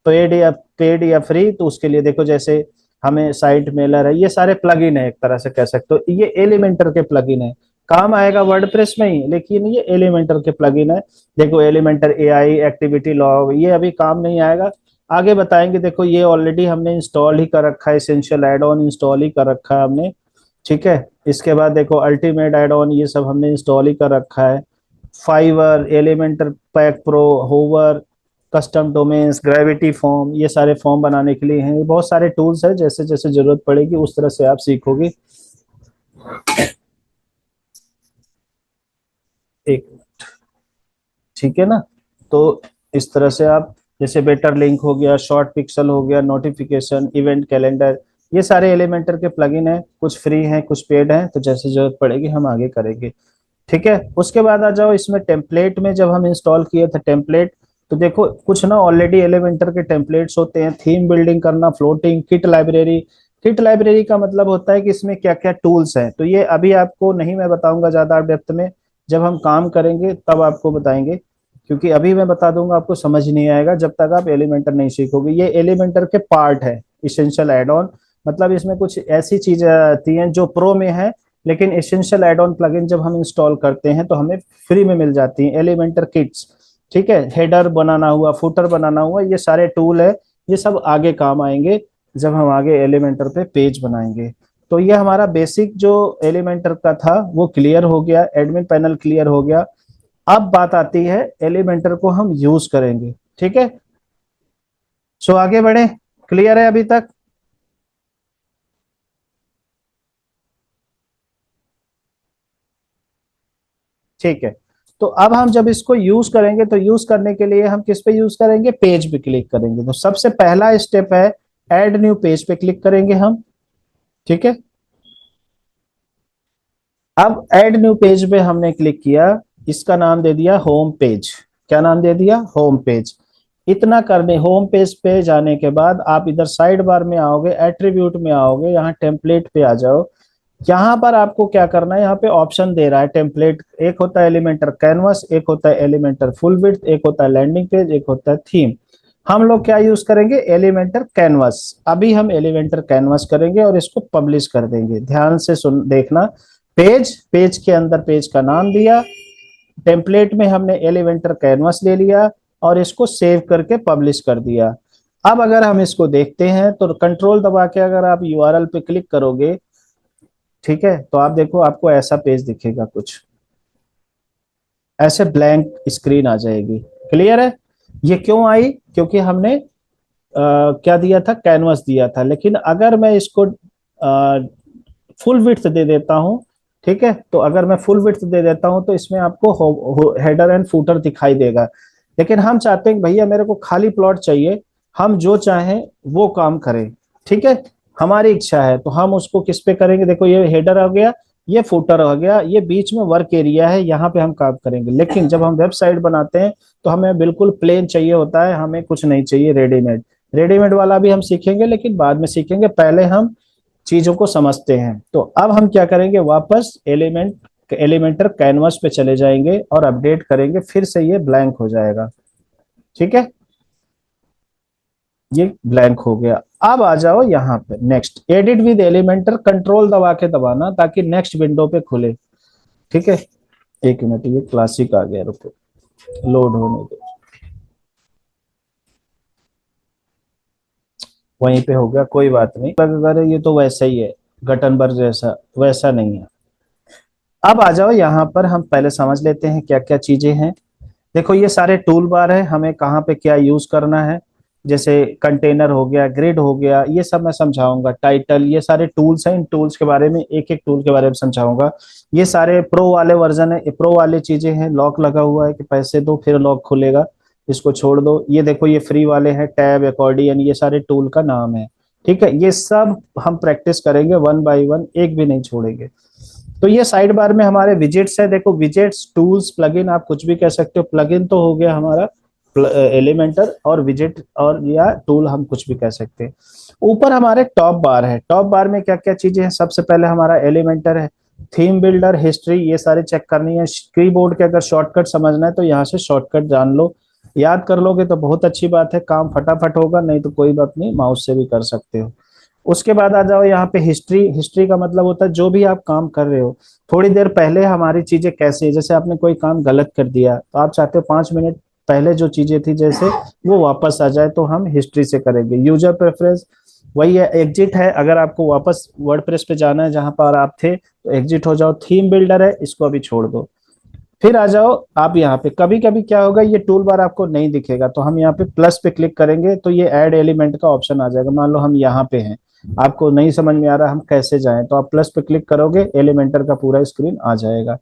पेड या फ्री, तो उसके लिए देखो जैसे हमें साइट मेलर है, ये सारे प्लगइन है, एक तरह से कह सकते हो ये एलिमेंटर के प्लगइन है। काम आएगा वर्डप्रेस में ही, लेकिन ये एलिमेंटर के प्लगइन है। देखो एलिमेंटर एआई, एक्टिविटी लॉग, ये अभी काम नहीं आएगा, आगे बताएंगे। देखो ये ऑलरेडी हमने इंस्टॉल ही कर रखा है, इसेंशियल एड ऑन इंस्टॉल ही कर रखा है हमने। ठीक है, इसके बाद देखो अल्टीमेट एड ऑन, ये सब हमने इंस्टॉल ही कर रखा है। Fiverr, Elementor pack pro, hover, custom domains, gravity form, ये सारे फॉर्म बनाने के लिए हैं। ये बहुत सारे टूल्स हैं, जैसे जैसे जरूरत पड़ेगी उस तरह से आप सीखोगे। एक, ठीक है ना। तो इस तरह से आप, जैसे बेटर लिंक हो गया, शॉर्ट पिक्सल हो गया, नोटिफिकेशन, इवेंट कैलेंडर, ये सारे एलिमेंटर के प्लगइन हैं, कुछ फ्री हैं कुछ पेड हैं, तो जैसे जरूरत पड़ेगी हम आगे करेंगे। ठीक है, उसके बाद आ जाओ इसमें टेम्पलेट में, जब हम इंस्टॉल किए थे टेम्पलेट, तो देखो कुछ ना ऑलरेडी एलिमेंटर के टेम्पलेट्स होते हैं, थीम बिल्डिंग करना, floating, kit library. Kit library का मतलब होता है कि इसमें क्या क्या टूल्स हैं, तो ये अभी आपको नहीं मैं बताऊंगा ज्यादा डेप्थ में, जब हम काम करेंगे तब आपको बताएंगे, क्योंकि अभी मैं बता दूंगा आपको समझ नहीं आएगा जब तक आप एलिमेंटर नहीं सीखोगे। ये एलिमेंटर के पार्ट है, इसेंशियल एड ऑन, मतलब इसमें कुछ ऐसी चीजें आती हैं जो प्रो में है, लेकिन एसेंशियल एड ऑन प्लगइन जब हम इंस्टॉल करते हैं तो हमें फ्री में मिल जाती हैं, एलिमेंटर किट्स। ठीक है, हेडर बनाना हुआ, फुटर बनाना हुआ, ये सारे टूल है, ये सब आगे काम आएंगे जब हम आगे एलिमेंटर पे पेज बनाएंगे। तो ये हमारा बेसिक जो एलिमेंटर का था वो क्लियर हो गया, एडमिन पैनल क्लियर हो गया। अब बात आती है एलिमेंटर को हम यूज करेंगे। ठीक है, सो आगे बढ़े, क्लियर है अभी तक? ठीक है, तो अब हम जब इसको यूज करेंगे तो यूज करने के लिए हम किस पे यूज करेंगे, पेज पे क्लिक करेंगे। तो सबसे पहला स्टेप है ऐड न्यू पेज पे क्लिक करेंगे हम। ठीक है, अब ऐड न्यू पेज पे हमने क्लिक किया, इसका नाम दे दिया होम पेज। क्या नाम दे दिया? Home page. इतना करने होम पेज पे जाने के बाद आप इधर साइड बार में आओगे, एट्रीब्यूट में आओगे, यहाँ टेम्पलेट पे आ जाओ। यहाँ पर आपको क्या करना है, यहाँ पे ऑप्शन दे रहा है टेम्पलेट। एक होता है एलिमेंटर कैनवस, एक होता है एलिमेंटर फुल विड्थ, एक होता है लैंडिंग पेज, एक होता है थीम। हम लोग क्या यूज करेंगे? Elementor canvas. अभी हम एलिमेंटर कैनवस करेंगे और इसको पब्लिश कर देंगे। ध्यान से सुन देखना। पेज, पेज के अंदर पेज का नाम दिया, टेम्पलेट में हमने एलिमेंटर कैनवस ले लिया और इसको सेव करके पब्लिश कर दिया। अब अगर हम इसको देखते हैं तो कंट्रोल दबा के अगर आप यूआरएल पे क्लिक करोगे, ठीक है, तो आप देखो आपको ऐसा पेज दिखेगा, कुछ ऐसे ब्लैंक स्क्रीन आ जाएगी। क्लियर है? ये क्यों आई? क्योंकि हमने क्या दिया था? कैनवस दिया था। लेकिन अगर मैं इसको फुल विड्थ दे देता हूं, ठीक है, तो अगर मैं फुल विड्थ दे देता हूं तो इसमें आपको हेडर एंड फूटर दिखाई देगा। लेकिन हम चाहते हैं भैया मेरे को खाली प्लॉट चाहिए, हम जो चाहें वो काम करें, ठीक है, हमारी इच्छा है, तो हम उसको किस पे करेंगे? देखो ये हेडर हो गया, ये फुटर हो गया, ये बीच में वर्क एरिया है, यहाँ पे हम काम करेंगे। लेकिन जब हम वेबसाइट बनाते हैं तो हमें बिल्कुल प्लेन चाहिए होता है, हमें कुछ नहीं चाहिए रेडीमेड। रेडीमेड वाला भी हम सीखेंगे, लेकिन बाद में सीखेंगे, पहले हम चीजों को समझते हैं। तो अब हम क्या करेंगे? वापस एलिमेंटर कैनवस पे चले जाएंगे और अपडेट करेंगे, फिर से ये ब्लैंक हो जाएगा। ठीक है, ये ब्लैंक हो गया। अब आ जाओ यहाँ पे next, edit with Elementor, control दबा के दबाना ताकि नेक्स्ट विंडो पे खुले। ठीक है, एक मिनट, ये क्लासिक आ गया, रुको, लोड होने दो। वहीं पे हो गया, कोई बात नहीं। अगर ये तो वैसा ही है, गटनबर्ग जैसा, वैसा नहीं है। अब आ जाओ यहाँ पर, हम पहले समझ लेते हैं क्या क्या चीजें हैं। देखो ये सारे टूल बार है, हमें कहाँ पे क्या यूज करना है। जैसे कंटेनर हो गया, ग्रिड हो गया, ये सब मैं समझाऊंगा। टाइटल, ये सारे टूल्स हैं, इन टूल्स के बारे में एक एक टूल के बारे में समझाऊंगा। ये सारे प्रो वाले वर्जन है, प्रो वाले चीजें हैं। लॉक लगा हुआ है कि पैसे दो फिर लॉक खुलेगा, इसको छोड़ दो। ये देखो ये फ्री वाले हैं, टैब, अकॉर्डियन, ये सारे टूल का नाम है। ठीक है, ये सब हम प्रैक्टिस करेंगे वन बाय वन, एक भी नहीं छोड़ेंगे। तो ये साइड बार में हमारे विजेट्स है। देखो विजेट्स, टूल्स, प्लगइन, आप कुछ भी कह सकते हो। प्लगइन तो हो गया हमारा एलिमेंटर, और विजेट और या टूल हम कुछ भी कह सकते हैं। ऊपर हमारे टॉप बार है। टॉप बार में क्या क्या चीजें हैं? सबसे पहले हमारा एलिमेंटर है, थीम बिल्डर, हिस्ट्री, ये सारे चेक करनी है। कीबोर्ड के अगर शॉर्टकट समझना है तो यहाँ से शॉर्टकट जान लो, याद कर लोगे तो बहुत अच्छी बात है, काम फटाफट होगा, नहीं तो कोई बात नहीं, माउस से भी कर सकते हो। उसके बाद आ जाओ यहाँ पे हिस्ट्री। हिस्ट्री का मतलब होता है जो भी आप काम कर रहे हो, थोड़ी देर पहले हमारी चीजें कैसे है। जैसे आपने कोई काम गलत कर दिया तो आप चाहते हो 5 मिनट पहले जो चीजें थी जैसे वो वापस आ जाए, तो हम हिस्ट्री से करेंगे। यूजर प्रेफरेंस वही है। एग्जिट है, अगर आपको वापस वर्डप्रेस पे जाना है जहां पर आप थे तो एग्जिट हो जाओ। थीम बिल्डर है, इसको अभी छोड़ दो। फिर आ जाओ आप यहाँ पे। कभी कभी क्या होगा, ये टूल बार आपको नहीं दिखेगा, तो हम यहाँ पे प्लस पे क्लिक करेंगे तो ये ऐड एलिमेंट का ऑप्शन आ जाएगा। मान लो हम यहाँ पे हैं, आपको नहीं समझ में आ रहा हम कैसे जाएं, तो आप प्लस पे क्लिक करोगे, एलिमेंटर का पूरा स्क्रीन आ जाएगा।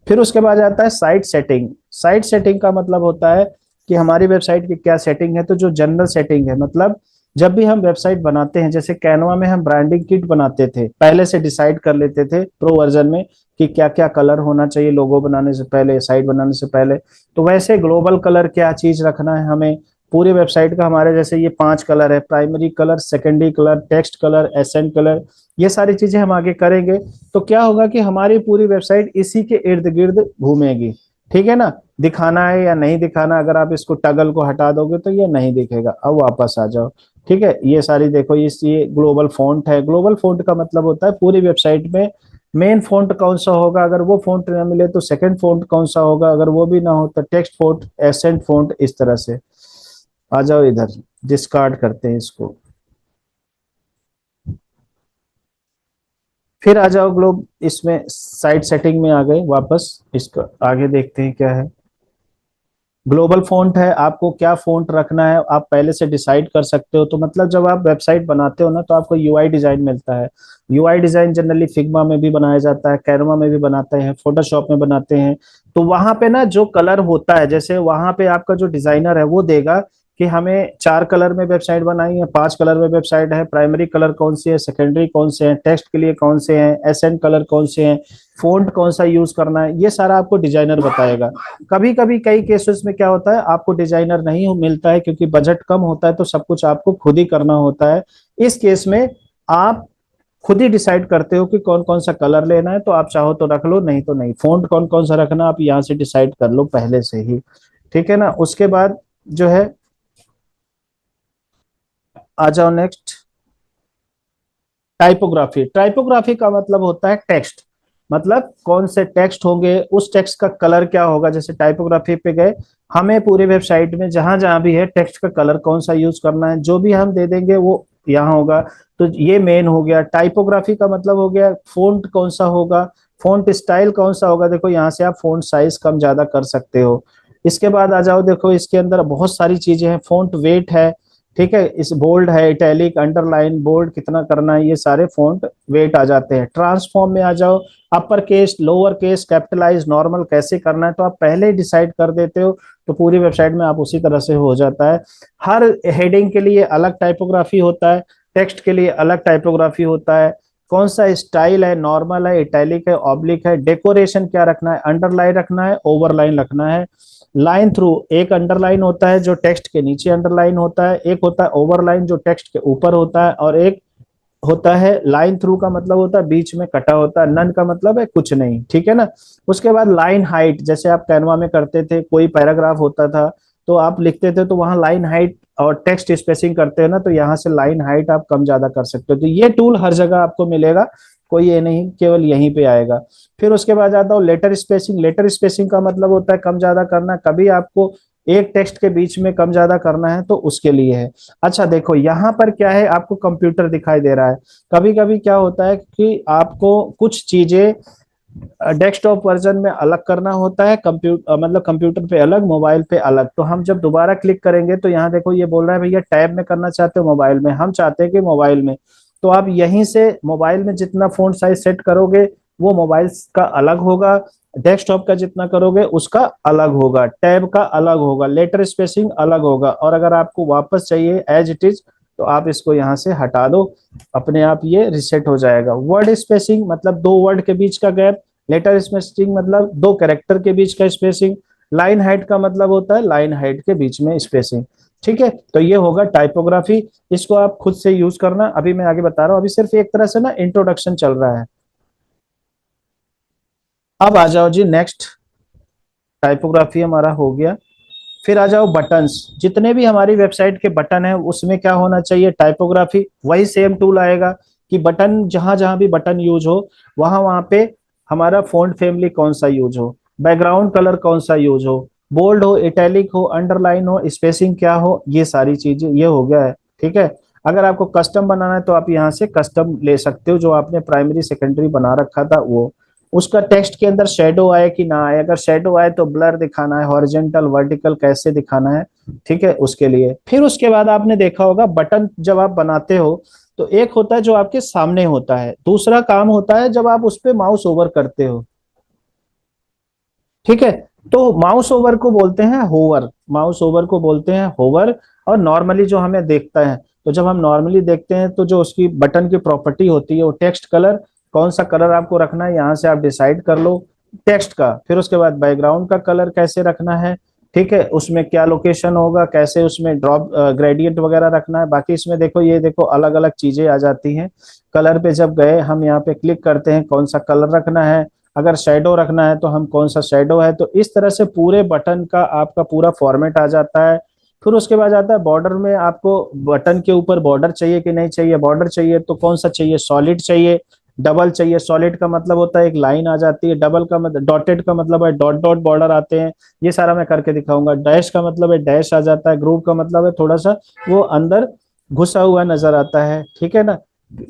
फिर उसके बाद आता है साइट सेटिंग। साइट सेटिंग का मतलब होता है कि हमारी वेबसाइट की क्या सेटिंग है। तो जो जनरल सेटिंग है, मतलब जब भी हम वेबसाइट बनाते हैं, जैसे कैनवा में हम ब्रांडिंग किट बनाते थे, पहले से डिसाइड कर लेते थे प्रो वर्जन में कि क्या क्या कलर होना चाहिए लोगो बनाने से पहले, साइट बनाने से पहले। तो वैसे ग्लोबल कलर क्या चीज रखना है हमें पूरी वेबसाइट का, हमारे जैसे ये 5 कलर है, primary colour, secondary colour, text colour, accent colour, ये सारी चीजें हम आगे करेंगे। तो क्या होगा कि हमारी पूरी वेबसाइट इसी के इर्द गिर्द घूमेगी। ठीक है ना, दिखाना है या नहीं दिखाना, अगर आप इसको टगल को हटा दोगे तो ये नहीं दिखेगा। अब वापस आ जाओ। ठीक है, ये सारी देखो, ये ग्लोबल फॉन्ट है। ग्लोबल फॉन्ट का मतलब होता है पूरी वेबसाइट में मेन फॉन्ट कौन सा होगा, अगर वो फॉन्ट ना मिले तो सेकंड फॉन्ट कौन सा होगा, अगर वो भी ना हो तो टेक्स्ट फॉन्ट, एसेंट फॉन्ट, इस तरह से। आ जाओ इधर, डिस्कार्ड करते हैं इसको। फिर आ जाओ ग्लोब, इसमें साइट सेटिंग में आ गए वापस। इसका आगे देखते हैं क्या है। ग्लोबल फॉन्ट है, आपको क्या फॉन्ट रखना है आप पहले से डिसाइड कर सकते हो। तो मतलब जब आप वेबसाइट बनाते हो ना तो आपको यूआई डिजाइन मिलता है। यूआई डिजाइन जनरली फिग्मा में भी बनाया जाता है, कैनवा में भी बनाते हैं, फोटोशॉप में बनाते हैं। तो वहां पे ना जो कलर होता है, जैसे वहां पे आपका जो डिजाइनर है वो देगा कि हमें 4 कलर में वेबसाइट बनाई है, 5 कलर में वेबसाइट है, प्राइमरी कलर कौन से है, सेकेंडरी कौन से हैं, टेक्स्ट के लिए कौन से हैं, एसेंट कलर कौन से हैं, फोंट कौन सा यूज करना है, ये सारा आपको डिजाइनर बताएगा। कभी कभी कई केसेस में क्या होता है, आपको डिजाइनर नहीं मिलता है क्योंकि बजट कम होता है, तो सब कुछ आपको खुद ही करना होता है। इस केस में आप खुद ही डिसाइड करते हो कि कौन कौन सा कलर लेना है, तो आप चाहो तो रख लो, नहीं तो नहीं। फॉन्ट कौन कौन सा रखना आप यहाँ से डिसाइड कर लो पहले से ही, ठीक है ना। उसके बाद जो है, आ जाओ नेक्स्ट, टाइपोग्राफी। टाइपोग्राफी का मतलब होता है टेक्स्ट, मतलब कौन से टेक्स्ट होंगे, उस टेक्स्ट का कलर क्या होगा। जैसे टाइपोग्राफी पे गए, हमें पूरी वेबसाइट में जहां जहां भी है टेक्स्ट का कलर कौन सा यूज करना है, जो भी हम दे देंगे वो यहाँ होगा। तो ये मेन हो गया। टाइपोग्राफी का मतलब हो गया फोंट कौन सा होगा, फोंट स्टाइल कौन सा होगा। देखो यहाँ से आप फोंट साइज कम ज्यादा कर सकते हो। इसके बाद आ जाओ, देखो इसके अंदर बहुत सारी चीजें हैं। फोंट वेट है, ठीक है, इस बोल्ड है, इटैलिक, अंडरलाइन, बोल्ड कितना करना है, ये सारे फॉन्ट वेट आ जाते हैं। ट्रांसफॉर्म में आ जाओ, upper case, lower case, capitalize, normal कैसे करना है, तो आप पहले ही डिसाइड कर देते हो, तो पूरी वेबसाइट में आप उसी तरह से हो जाता है। हर हेडिंग के लिए अलग टाइपोग्राफी होता है, टेक्स्ट के लिए अलग टाइपोग्राफी होता है। कौन सा स्टाइल है, नॉर्मल है, इटैलिक है, ऑब्लिक है, डेकोरेशन क्या रखना है, अंडरलाइन रखना है, ओवरलाइन रखना है। लाइन थ्रू, एक अंडरलाइन होता है जो टेक्स्ट के नीचे अंडरलाइन होता है, एक होता है ओवरलाइन जो टेक्स्ट के ऊपर होता है, और एक होता है लाइन थ्रू का मतलब होता है बीच में कटा होता है, नन का मतलब है कुछ नहीं, ठीक है ना। उसके बाद लाइन हाइट, जैसे आप कैनवा में करते थे, कोई पैराग्राफ होता था तो आप लिखते थे, तो वहां लाइन हाइट और टेक्स्ट स्पेसिंग करते हैं ना, तो यहाँ से लाइन हाइट आप कम ज्यादा कर सकते हो। तो ये टूल हर जगह आपको मिलेगा, कोई ये नहीं केवल यहीं पे आएगा। फिर उसके बाद आता हूँ लेटर स्पेसिंग। लेटर स्पेसिंग का मतलब होता है कम ज्यादा करना, कभी आपको एक टेक्स्ट के बीच में कम ज्यादा करना है तो उसके लिए है। अच्छा देखो यहाँ पर क्या है, आपको कंप्यूटर दिखाई दे रहा है। कभी कभी क्या होता है कि आपको कुछ चीजें डेस्कटॉप वर्जन में अलग करना होता है, कंप्यूटर मतलब कंप्यूटर पे अलग, मोबाइल पे अलग। तो हम जब दोबारा क्लिक करेंगे तो यहाँ देखो ये बोल रहा है भैया टैब में करना चाहते हो मोबाइल में, हम चाहते हैं कि मोबाइल में। तो आप यहीं से मोबाइल में जितना फोन साइज सेट करोगे वो मोबाइल का अलग होगा, डेस्कटॉप का जितना करोगे उसका अलग होगा, टैब का अलग होगा, लेटर स्पेसिंग अलग होगा। और अगर आपको वापस चाहिए एज इट इज, तो आप इसको यहाँ से हटा दो, अपने आप ये रिसेट हो जाएगा। वर्ड स्पेसिंग मतलब दो वर्ड के बीच का गैप, लेटर स्पेसिंग मतलब दो कैरेक्टर के बीच का स्पेसिंग, लाइन हाइट का मतलब होता है लाइन हाइट के बीच में स्पेसिंग, ठीक है। तो ये होगा टाइपोग्राफी, इसको आप खुद से यूज करना। अभी मैं आगे बता रहा हूँ, अभी सिर्फ एक तरह से ना इंट्रोडक्शन चल रहा है। अब आ जाओ जी नेक्स्ट, टाइपोग्राफी हमारा हो गया। फिर आ जाओ बटन्स। जितने भी हमारी वेबसाइट के बटन है उसमें क्या होना चाहिए, टाइपोग्राफी। वही सेम टूल आएगा कि बटन जहां जहां भी बटन यूज हो वहां वहां पे हमारा फॉन्ट फैमिली कौन सा यूज हो, बैकग्राउंड कलर कौन सा यूज हो, बोल्ड हो, इटैलिक हो, अंडरलाइन हो, स्पेसिंग क्या हो, ये सारी चीजें ये हो गया है, ठीक है। अगर आपको कस्टम बनाना है तो आप यहाँ से कस्टम ले सकते हो, जो आपने प्राइमरी सेकेंडरी बना रखा था वो। उसका टेक्स्ट के अंदर शेडो आए कि ना आए, अगर शेडो आए तो ब्लर दिखाना है, हॉरिजेंटल वर्टिकल कैसे दिखाना है, ठीक है, उसके लिए। फिर उसके बाद आपने देखा होगा बटन जब आप बनाते हो तो एक होता है जो आपके सामने होता है, दूसरा काम होता है जब आप उस पर माउस ओवर करते हो, ठीक है। तो माउस ओवर को बोलते हैं होवर, माउस ओवर को बोलते हैं होवर। और नॉर्मली जो हमें देखता है, तो जब हम नॉर्मली देखते हैं तो जो उसकी बटन की प्रॉपर्टी होती है वो टेक्स्ट कलर, कौन सा कलर आपको रखना है यहाँ से आप डिसाइड कर लो टेक्स्ट का। फिर उसके बाद बैकग्राउंड का कलर कैसे रखना है, ठीक है, उसमें क्या लोकेशन होगा, कैसे उसमें ड्रॉप ग्रेडियंट वगैरह रखना है। बाकी इसमें देखो ये देखो अलग अलग चीजें आ जाती हैं। कलर पे जब गए हम यहाँ पे क्लिक करते हैं कौन सा कलर रखना है, अगर शेडो रखना है तो हम कौन सा शेडो है। तो इस तरह से पूरे बटन का आपका पूरा फॉर्मेट आ जाता है। फिर उसके बाद आता है बॉर्डर में, आपको बटन के ऊपर बॉर्डर चाहिए कि नहीं चाहिए, बॉर्डर चाहिए तो कौन सा चाहिए, सॉलिड चाहिए, डबल चाहिए। सॉलिड का मतलब होता है एक लाइन आ जाती है, डबल का मतलब डॉटेड का मतलब है डॉट डॉट बॉर्डर आते हैं, ये सारा मैं करके दिखाऊंगा। डैश का मतलब है डैश आ जाता है, ग्रुप का मतलब है थोड़ा सा वो अंदर घुसा हुआ नजर आता है, ठीक है ना।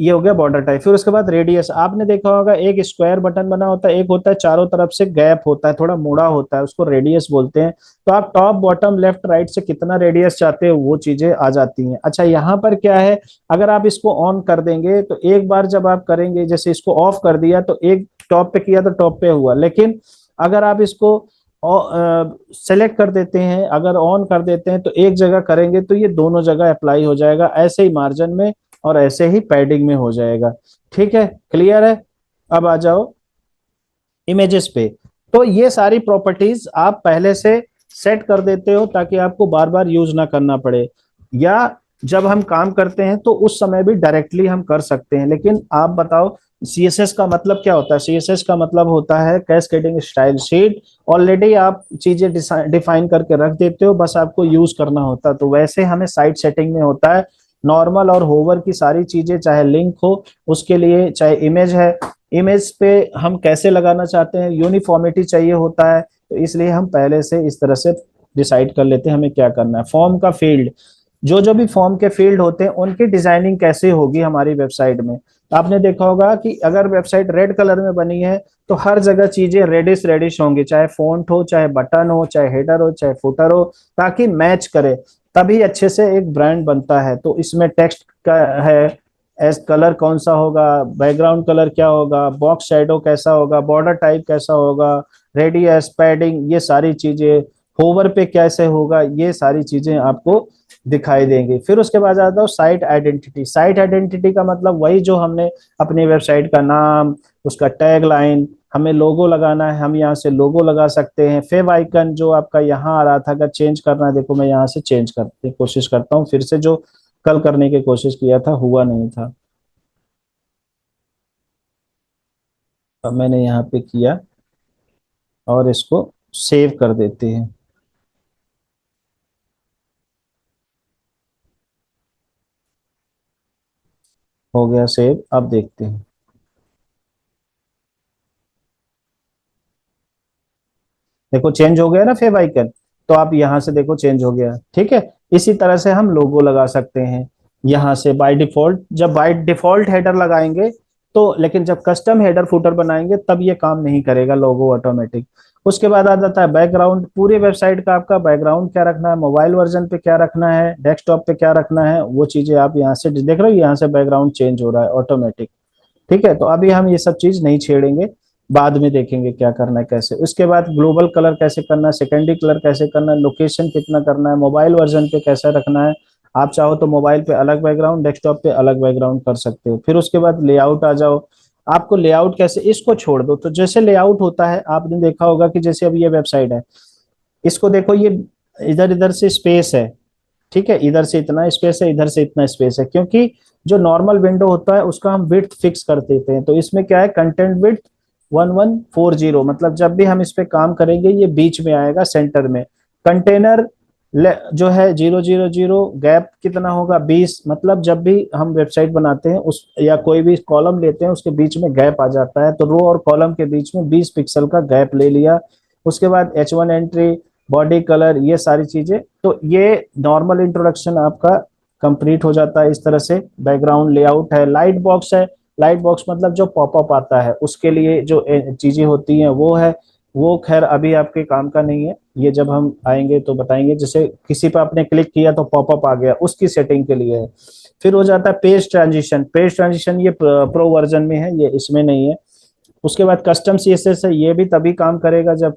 ये हो गया बॉर्डर टाइप। फिर उसके बाद रेडियस, आपने देखा होगा एक स्क्वायर बटन बना होता है, एक होता है चारों तरफ से गैप होता है, थोड़ा मुड़ा होता है, उसको रेडियस बोलते हैं। तो आप टॉप बॉटम लेफ्ट राइट से कितना रेडियस चाहते हो वो चीजें आ जाती हैं। अच्छा यहाँ पर क्या है, अगर आप इसको ऑन कर देंगे तो एक बार जब आप करेंगे, जैसे इसको ऑफ कर दिया तो एक टॉप पे किया तो टॉप पे हुआ, लेकिन अगर आप इसको और सेलेक्ट कर देते हैं, अगर ऑन कर देते हैं तो एक जगह करेंगे तो ये दोनों जगह अप्लाई हो जाएगा, ऐसे ही मार्जिन में और ऐसे ही पैडिंग में हो जाएगा। ठीक है, क्लियर है। अब आ जाओ इमेजेस पे। तो ये सारी प्रॉपर्टीज आप पहले से सेट कर देते हो ताकि आपको बार बार यूज ना करना पड़े, या जब हम काम करते हैं तो उस समय भी डायरेक्टली हम कर सकते हैं। लेकिन आप बताओ सीएसएस का मतलब क्या होता है? सीएसएस का मतलब होता है कैस्केडिंग स्टाइल शीट। ऑलरेडी आप चीजें डिफाइन करके रख देते हो, बस आपको यूज करना होता है। तो वैसे हमें साइट सेटिंग में होता है नॉर्मल और होवर की सारी चीजें, चाहे लिंक हो उसके लिए, चाहे इमेज है, इमेज पे हम कैसे लगाना चाहते हैं, यूनिफॉर्मिटी चाहिए होता है। तो इसलिए हम पहले से इस तरह से डिसाइड कर लेते हैं हमें क्या करना है। फॉर्म का फील्ड, जो जो भी फॉर्म के फील्ड होते हैं उनकी डिजाइनिंग कैसे होगी हमारी वेबसाइट में। तो आपने देखा होगा कि अगर वेबसाइट रेड कलर में बनी है तो हर जगह चीजें रेडिश रेडिश होंगी, चाहे फॉन्ट हो, चाहे बटन हो, चाहे हेडर हो, चाहे फुटर हो, ताकि मैच करे, तभी अच्छे से एक ब्रांड बनता है। तो इसमें टेक्स्ट का है, एस कलर कौन सा होगा, बैकग्राउंड कलर क्या होगा, बॉक्स शैडो कैसा होगा, बॉर्डर टाइप कैसा होगा, रेडियस, पैडिंग, ये सारी चीजें, होवर पे कैसे होगा, ये सारी चीजें आपको दिखाई देंगी। फिर उसके बाद आता है साइट आइडेंटिटी। साइट आइडेंटिटी का मतलब वही जो हमने अपनी वेबसाइट का नाम, उसका टैग लाइन, हमें लोगो लगाना है, हम यहाँ से लोगो लगा सकते हैं। फेव आइकन जो आपका यहाँ आ रहा था, अगर चेंज करना है, देखो मैं यहाँ से चेंज करने की कोशिश करता हूँ फिर से, जो कल करने की कोशिश किया था हुआ नहीं था। अब मैंने यहाँ पे किया और इसको सेव कर देते हैं। हो गया सेव, अब देखते हैं। देखो चेंज हो गया ना फेव आइकन, तो आप यहाँ से देखो चेंज हो गया। ठीक है, इसी तरह से हम लोगो लगा सकते हैं यहाँ से बाय डिफॉल्ट। जब बाय डिफॉल्ट हेडर लगाएंगे तो, लेकिन जब कस्टम हेडर फुटर बनाएंगे तब ये काम नहीं करेगा लोगो ऑटोमेटिक। उसके बाद आ जाता है बैकग्राउंड। पूरी वेबसाइट का आपका बैकग्राउंड क्या रखना है, मोबाइल वर्जन पे क्या रखना है, डेस्कटॉप पे क्या रखना है, वो चीजें आप यहाँ से देख रहे हो, यहाँ से बैकग्राउंड चेंज हो रहा है ऑटोमेटिक। ठीक है, तो अभी हम ये सब चीज नहीं छेड़ेंगे, बाद में देखेंगे क्या करना है कैसे। उसके बाद ग्लोबल कलर कैसे करना है, सेकेंडरी कलर कैसे करना है, लोकेशन कितना करना है, मोबाइल वर्जन पे कैसे रखना है। आप चाहो तो मोबाइल पे अलग बैकग्राउंड, डेस्कटॉप पे अलग बैकग्राउंड कर सकते हो। फिर उसके बाद लेआउट आ जाओ। आपको लेआउट कैसे, इसको छोड़ दो। तो जैसे लेआउट होता है, आपने देखा होगा कि जैसे अब ये वेबसाइट है, इसको देखो, ये इधर इधर से स्पेस है। ठीक है, इधर से इतना स्पेस है, इधर से इतना स्पेस है, क्योंकि जो नॉर्मल विंडो होता है उसका हम विड्थ फिक्स कर देते हैं। तो इसमें क्या है, कंटेंट विड्थ 1140, मतलब जब भी हम इस पे काम करेंगे ये बीच में आएगा, सेंटर में। कंटेनर जो है 000, गैप कितना होगा 20, मतलब जब भी हम वेबसाइट बनाते हैं उस, या कोई भी कॉलम लेते हैं उसके बीच में गैप आ जाता है, तो रो और कॉलम के बीच में 20 पिक्सल का गैप ले लिया। उसके बाद H1 एंट्री, बॉडी कलर, ये सारी चीजें। तो ये नॉर्मल इंट्रोडक्शन आपका कंप्लीट हो जाता है इस तरह से। बैकग्राउंड लेआउट है, लाइट बॉक्स है। लाइट बॉक्स मतलब जो पॉपअप आता है उसके लिए जो चीजें होती हैं वो है। वो खैर अभी आपके काम का नहीं है, ये जब हम आएंगे तो बताएंगे। जैसे किसी पर आपने क्लिक किया तो पॉपअप आ गया, उसकी सेटिंग के लिए है। फिर हो जाता है पेज ट्रांजिशन। पेज ट्रांजिशन ये प्रो वर्जन में है, ये इसमें नहीं है। उसके बाद कस्टम सीएसएस है, ये भी तभी काम करेगा जब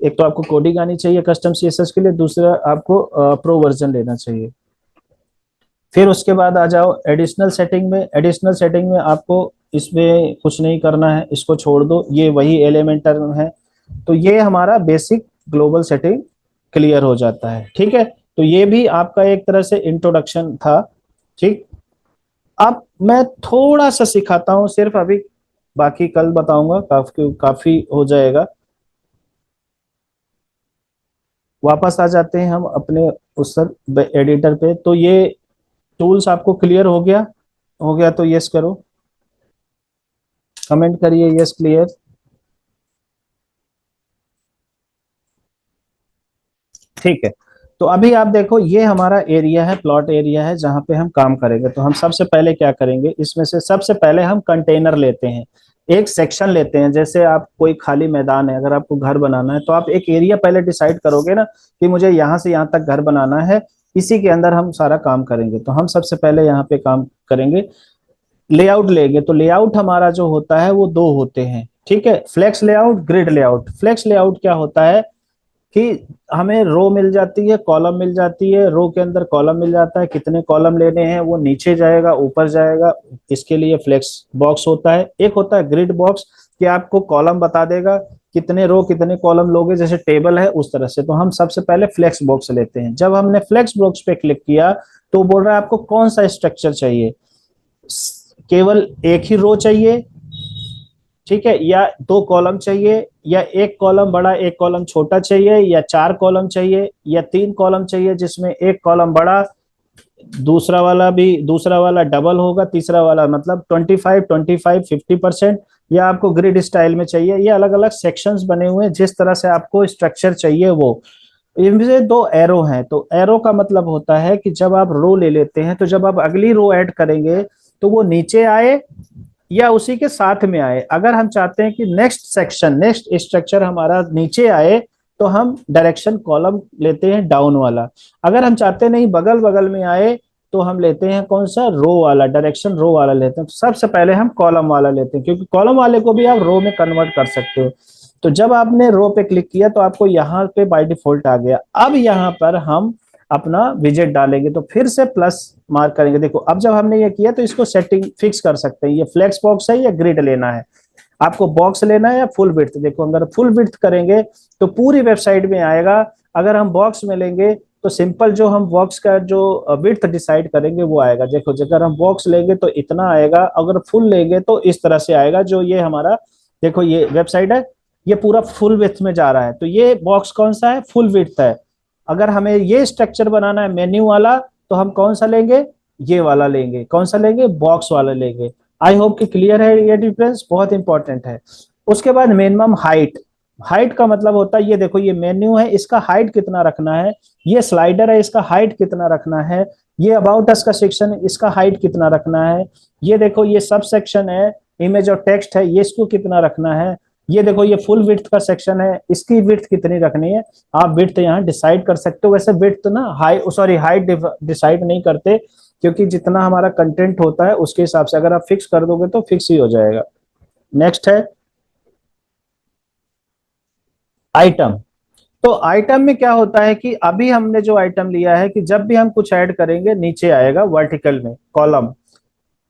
एक तो आपको कोडिंग आनी चाहिए कस्टम सीएसएस के लिए, दूसरा आपको प्रो वर्जन लेना चाहिए। फिर उसके बाद आ जाओ एडिशनल सेटिंग में। एडिशनल सेटिंग में आपको इसमें कुछ नहीं करना है, इसको छोड़ दो, ये वही एलिमेंटर है। तो ये हमारा बेसिक ग्लोबल सेटिंग क्लियर हो जाता है। ठीक है, तो ये भी आपका एक तरह से इंट्रोडक्शन था। ठीक, अब मैं थोड़ा सा सिखाता हूँ सिर्फ अभी, बाकी कल बताऊंगा, काफी काफी हो जाएगा। वापस आ जाते हैं हम अपने उस सर एडिटर पे। तो ये टूल्स आपको क्लियर हो गया? हो गया तो यस करो, कमेंट करिए यस क्लियर। ठीक है, तो अभी आप देखो ये हमारा एरिया है, प्लॉट एरिया है जहां पे हम काम करेंगे। तो हम सबसे पहले क्या करेंगे, इसमें से सबसे पहले हम कंटेनर लेते हैं, एक सेक्शन लेते हैं। जैसे आप कोई खाली मैदान है, अगर आपको घर बनाना है तो आप एक एरिया पहले डिसाइड करोगे ना कि मुझे यहाँ से यहाँ तक घर बनाना है, इसी के अंदर हम सारा काम करेंगे। तो हम सबसे पहले यहाँ पे काम करेंगे, लेआउट लेंगे। तो लेआउट हमारा जो होता है वो दो होते हैं। ठीक है। Flex layout, grid layout. Flex layout क्या होता है कि हमें रो मिल जाती है, कॉलम मिल जाती है, रो के अंदर कॉलम मिल जाता है, कितने कॉलम लेने हैं, वो नीचे जाएगा ऊपर जाएगा, इसके लिए फ्लेक्स बॉक्स होता है। एक होता है ग्रिड बॉक्स कि आपको कॉलम बता देगा कितने रो कितने कॉलम लोगे, जैसे टेबल है उस तरह से। तो हम सबसे पहले फ्लेक्स बॉक्स लेते हैं। जब हमने फ्लेक्स बॉक्स पे क्लिक किया तो बोल रहा है आपको कौन सा स्ट्रक्चर चाहिए, केवल एक ही रो चाहिए, ठीक है, या दो कॉलम चाहिए, या एक कॉलम बड़ा एक कॉलम छोटा चाहिए, या चार कॉलम चाहिए, या तीन कॉलम चाहिए जिसमें एक कॉलम बड़ा, दूसरा वाला डबल होगा, तीसरा वाला मतलब 25 25 50%, या आपको ग्रिड स्टाइल में चाहिए। ये अलग अलग सेक्शंस बने हुए हैं, जिस तरह से आपको स्ट्रक्चर चाहिए वो। इनमें से दो एरो हैं, तो एरो का मतलब होता है कि जब आप रो ले लेते हैं तो जब आप अगली रो ऐड करेंगे तो वो नीचे आए या उसी के साथ में आए। अगर हम चाहते हैं कि नेक्स्ट सेक्शन नेक्स्ट स्ट्रक्चर हमारा नीचे आए तो हम डायरेक्शन कॉलम लेते हैं डाउन वाला। अगर हम चाहते नहीं बगल बगल में आए तो हम लेते हैं कौन सा, रो वाला, डायरेक्शन रो वाला लेते हैं। तो सबसे पहले हम कॉलम वाला लेते हैं, क्योंकि कॉलम वाले को भी आप रो में कन्वर्ट कर सकते हो। तो जब आपने रो पे क्लिक किया तो आपको यहाँ पे बाय डिफॉल्ट आ गया। अब यहाँ पर हम अपना विजेट डालेंगे तो फिर से प्लस मार्क करेंगे। देखो अब जब हमने ये किया तो इसको सेटिंग फिक्स कर सकते हैं, ये फ्लेक्स बॉक्स है या ग्रिड लेना है, आपको बॉक्स लेना है या फुल विड्थ। देखो अगर फुल विड्थ करेंगे तो पूरी वेबसाइट में आएगा। अगर हम बॉक्स में लेंगे तो सिंपल जो हम बॉक्स का जो विड्थ डिसाइड करेंगे वो आएगा। देखो अगर हम बॉक्स लेंगे तो इतना आएगा, अगर फुल लेंगे तो इस तरह से आएगा। जो ये हमारा देखो ये वेबसाइट है, ये पूरा फुल विड्थ में जा रहा है, तो ये बॉक्स कौन सा है, फुल विड्थ है। अगर हमें ये स्ट्रक्चर बनाना है मेन्यू वाला तो हम कौन सा लेंगे, ये वाला लेंगे। कौन सा लेंगे, बॉक्स वाला लेंगे। आई होप कि क्लियर है, ये डिफरेंस बहुत इंपॉर्टेंट है। उसके बाद मिनिमम हाइट। हाइट का मतलब होता है, ये देखो ये मेन्यू है, इसका हाइट कितना रखना है, ये स्लाइडर है, इसका हाइट कितना रखना है, ये अबाउट अस का सेक्शन है, इसका हाइट कितना रखना है, ये देखो ये सब सेक्शन है, इमेज और टेक्स्ट है, ये इसको कितना रखना है, ये देखो ये फुल विड्थ का सेक्शन है, इसकी विड्थ कितनी रखनी है। आप विड्थ यहाँ डिसाइड कर सकते हो। वैसे विड्थ ना हाइट डिसाइड नहीं करते, क्योंकि जितना हमारा कंटेंट होता है उसके हिसाब से अगर आप फिक्स कर दोगे तो फिक्स ही हो जाएगा। नेक्स्ट है आइटम। तो आइटम में क्या होता है कि अभी हमने जो आइटम लिया है कि जब भी हम कुछ ऐड करेंगे नीचे आएगा वर्टिकल में कॉलम।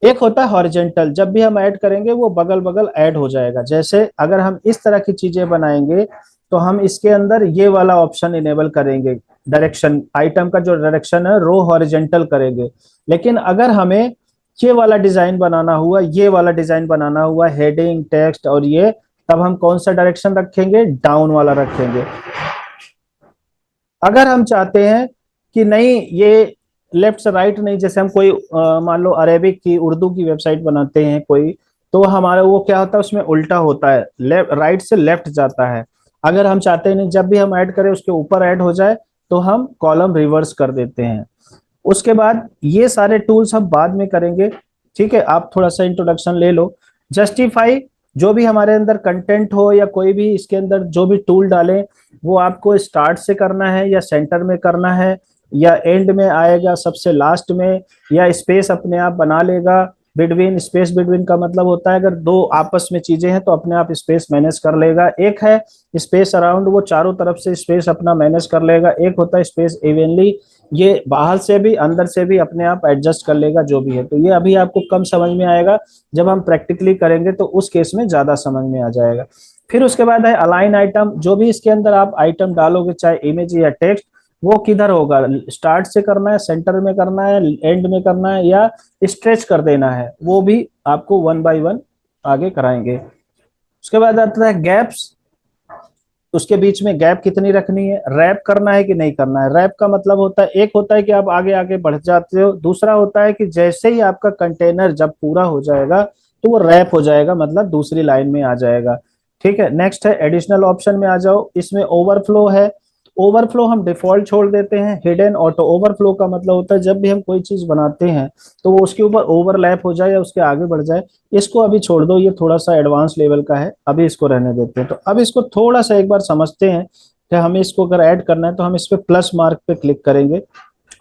एक होता है हॉरिजेंटल, जब भी हम ऐड करेंगे वो बगल बगल ऐड हो जाएगा। जैसे अगर हम इस तरह की चीजें बनाएंगे तो हम इसके अंदर ये वाला ऑप्शन इनेबल करेंगे, डायरेक्शन आइटम का जो डायरेक्शन है रो हॉरिजेंटल करेंगे। लेकिन अगर हमें ये वाला डिजाइन बनाना हुआ, ये वाला डिजाइन बनाना हुआ, हेडिंग टेक्स्ट और ये, तब हम कौन सा डायरेक्शन रखेंगे, डाउन वाला रखेंगे। अगर हम चाहते हैं कि नहीं ये लेफ्ट से राइट नहीं, जैसे हम कोई मान लो अरेबिक की उर्दू की वेबसाइट बनाते हैं कोई, तो हमारा वो क्या होता है उसमें उल्टा होता है, लेफ्ट राइट से लेफ्ट जाता है। अगर हम चाहते हैं नहीं जब भी हम ऐड करें उसके ऊपर ऐड हो जाए तो हम कॉलम रिवर्स कर देते हैं। उसके बाद ये सारे टूल्स हम बाद में करेंगे, ठीक है, आप थोड़ा सा इंट्रोडक्शन ले लो। जस्टिफाई, जो भी हमारे अंदर कंटेंट हो या कोई भी इसके अंदर जो भी टूल डालें वो आपको स्टार्ट से करना है या सेंटर में करना है या एंड में आएगा सबसे लास्ट में, या स्पेस अपने आप बना लेगा बिटवीन। स्पेस बिटवीन का मतलब होता है अगर दो आपस में चीजें हैं तो अपने आप स्पेस मैनेज कर लेगा। एक है स्पेस अराउंड, वो चारों तरफ से स्पेस अपना मैनेज कर लेगा। एक होता है स्पेस इवनली, ये बाहर से भी अंदर से भी अपने आप एडजस्ट कर लेगा जो भी है। तो ये अभी आपको कम समझ में आएगा, जब हम प्रैक्टिकली करेंगे तो उस केस में ज्यादा समझ में आ जाएगा। फिर उसके बाद है अलाइन आइटम, जो भी इसके अंदर आप आइटम डालोगे चाहे इमेज या टेक्स्ट, वो किधर होगा, स्टार्ट से करना है, सेंटर में करना है, एंड में करना है, या स्ट्रेच कर देना है, वो भी आपको वन बाय वन आगे कराएंगे। उसके बाद आता है गैप्स, उसके बीच में गैप कितनी रखनी है, रैप करना है कि नहीं करना है। रैप का मतलब होता है, एक होता है कि आप आगे आगे बढ़ जाते हो, दूसरा होता है कि जैसे ही आपका कंटेनर जब पूरा हो जाएगा तो वो रैप हो जाएगा, मतलब दूसरी लाइन में आ जाएगा। ठीक है, नेक्स्ट है एडिशनल ऑप्शन में आ जाओ। इसमें ओवरफ्लो है, ओवरफ्लो हम डिफॉल्ट छोड़ देते हैं। हिडन ऑटो ओवरफ्लो का मतलब होता है जब भी हम कोई चीज बनाते हैं तो वो उसके ऊपर ओवरलैप हो जाए या उसके आगे बढ़ जाए। इसको अभी छोड़ दो, ये थोड़ा सा एडवांस लेवल का है, अभी इसको रहने देते हैं। तो अब इसको थोड़ा सा एक बार समझते हैं कि हमें इसको अगर ऐड करना है तो हम इस पे प्लस मार्क पे क्लिक करेंगे।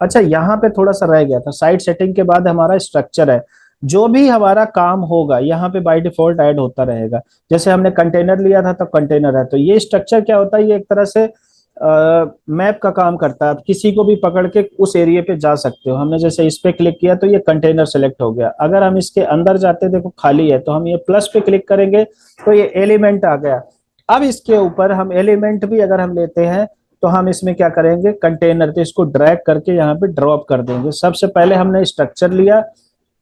अच्छा, यहाँ पे थोड़ा सा रह गया था, साइड सेटिंग के बाद हमारा स्ट्रक्चर है। जो भी हमारा काम होगा यहाँ पे बाय डिफॉल्ट ऐड होता रहेगा। जैसे हमने कंटेनर लिया था तो कंटेनर है, तो ये स्ट्रक्चर क्या होता है, ये एक तरह से मैप का काम करता है। आप किसी को भी पकड़ के उस एरिया पे जा सकते हो। हमने जैसे इस पे क्लिक किया तो ये कंटेनर सेलेक्ट हो गया। अगर हम इसके अंदर जाते देखो खाली है, तो हम ये प्लस पे क्लिक करेंगे तो ये एलिमेंट आ गया। अब इसके ऊपर हम एलिमेंट भी अगर हम लेते हैं तो हम इसमें क्या करेंगे, कंटेनर, तो इसको ड्रैग करके यहाँ पे ड्रॉप कर देंगे। सबसे पहले हमने स्ट्रक्चर लिया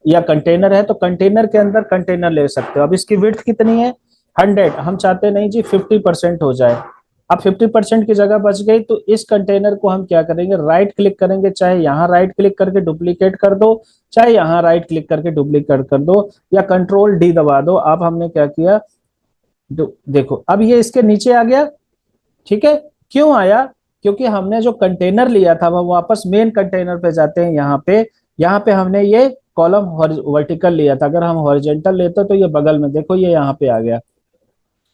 या कंटेनर है तो कंटेनर के अंदर कंटेनर ले सकते हो। अब इसकी विड्थ कितनी है, 100। हम चाहते नहीं जी 50% हो जाए। अब 50% की जगह बच गई तो इस कंटेनर को हम क्या करेंगे, राइट क्लिक करेंगे। चाहे यहाँ राइट क्लिक करके डुप्लीकेट कर दो, चाहे यहाँ राइट क्लिक करके डुप्लीकेट कर दो, या कंट्रोल डी दबा दो। अब हमने क्या किया, देखो अब ये इसके नीचे आ गया। ठीक है, क्यों आया, क्योंकि हमने जो कंटेनर लिया था वह वापस मेन कंटेनर पे जाते हैं। यहाँ पे हमने ये कॉलम वर्टिकल लिया था, अगर हम हॉरिजेंटल लेते तो ये बगल में, देखो ये यहाँ पे आ गया।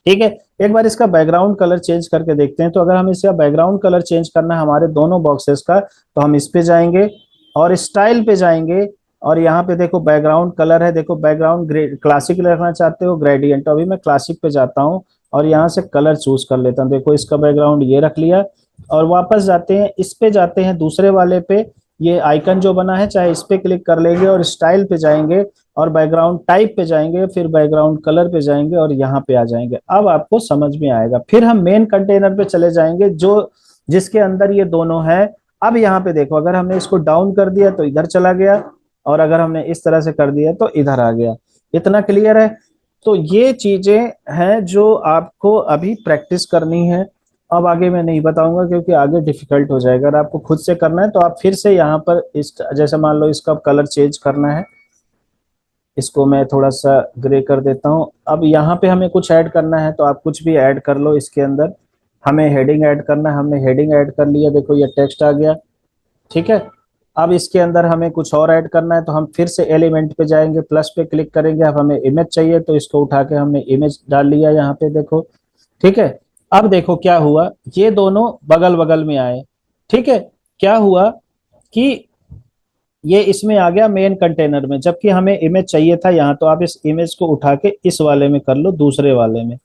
ठीक है, एक बार इसका बैकग्राउंड कलर चेंज करके देखते हैं। तो अगर हम इसका बैकग्राउंड कलर चेंज करना है हमारे दोनों बॉक्सेस का, तो हम इस पे जाएंगे और स्टाइल पे जाएंगे, और यहाँ पे देखो बैकग्राउंड कलर है। देखो बैकग्राउंड क्लासिक रखना चाहते हो, ग्रेडियंट, तो अभी मैं क्लासिक पे जाता हूँ और यहाँ से कलर चूज कर लेता हूँ। देखो इसका बैकग्राउंड ये रख लिया, और वापस जाते हैं, इस पे जाते हैं दूसरे वाले पे, ये आइकन जो बना है, चाहे इस पे क्लिक कर लेंगे और स्टाइल पे जाएंगे और बैकग्राउंड टाइप पे जाएंगे, फिर बैकग्राउंड कलर पे जाएंगे और यहाँ पे आ जाएंगे। अब आपको समझ में आएगा। फिर हम मेन कंटेनर पे चले जाएंगे जो जिसके अंदर ये दोनों है। अब यहाँ पे देखो, अगर हमने इसको डाउन कर दिया तो इधर चला गया, और अगर हमने इस तरह से कर दिया तो इधर आ गया। इतना क्लियर है। तो ये चीजें हैं जो आपको अभी प्रैक्टिस करनी है। अब आगे मैं नहीं बताऊंगा क्योंकि आगे डिफिकल्ट हो जाएगा। अगर आपको खुद से करना है तो आप फिर से यहाँ पर इस, जैसे मान लो इसका कलर चेंज करना है, इसको मैं थोड़ा सा ग्रे कर देता हूँ। अब यहाँ पे हमें कुछ ऐड करना है तो आप कुछ भी ऐड कर लो इसके अंदर। हमें हेडिंग ऐड करना है, हमने हेडिंग ऐड कर लिया, देखो ये टेक्स्ट आ गया। ठीक है, अब इसके अंदर हमें कुछ और ऐड करना है तो हम फिर से एलिमेंट पे जाएंगे, प्लस पे क्लिक करेंगे। अब हमें इमेज चाहिए तो इसको उठा के हमने इमेज डाल लिया यहाँ पे, देखो। ठीक है, अब देखो क्या हुआ, ये दोनों बगल बगल में आए। ठीक है, क्या हुआ कि ये इसमें आ गया मेन कंटेनर में, जबकि हमें इमेज चाहिए था यहाँ। तो आप इस इमेज को उठा के इस वाले में कर लो, दूसरे वाले में।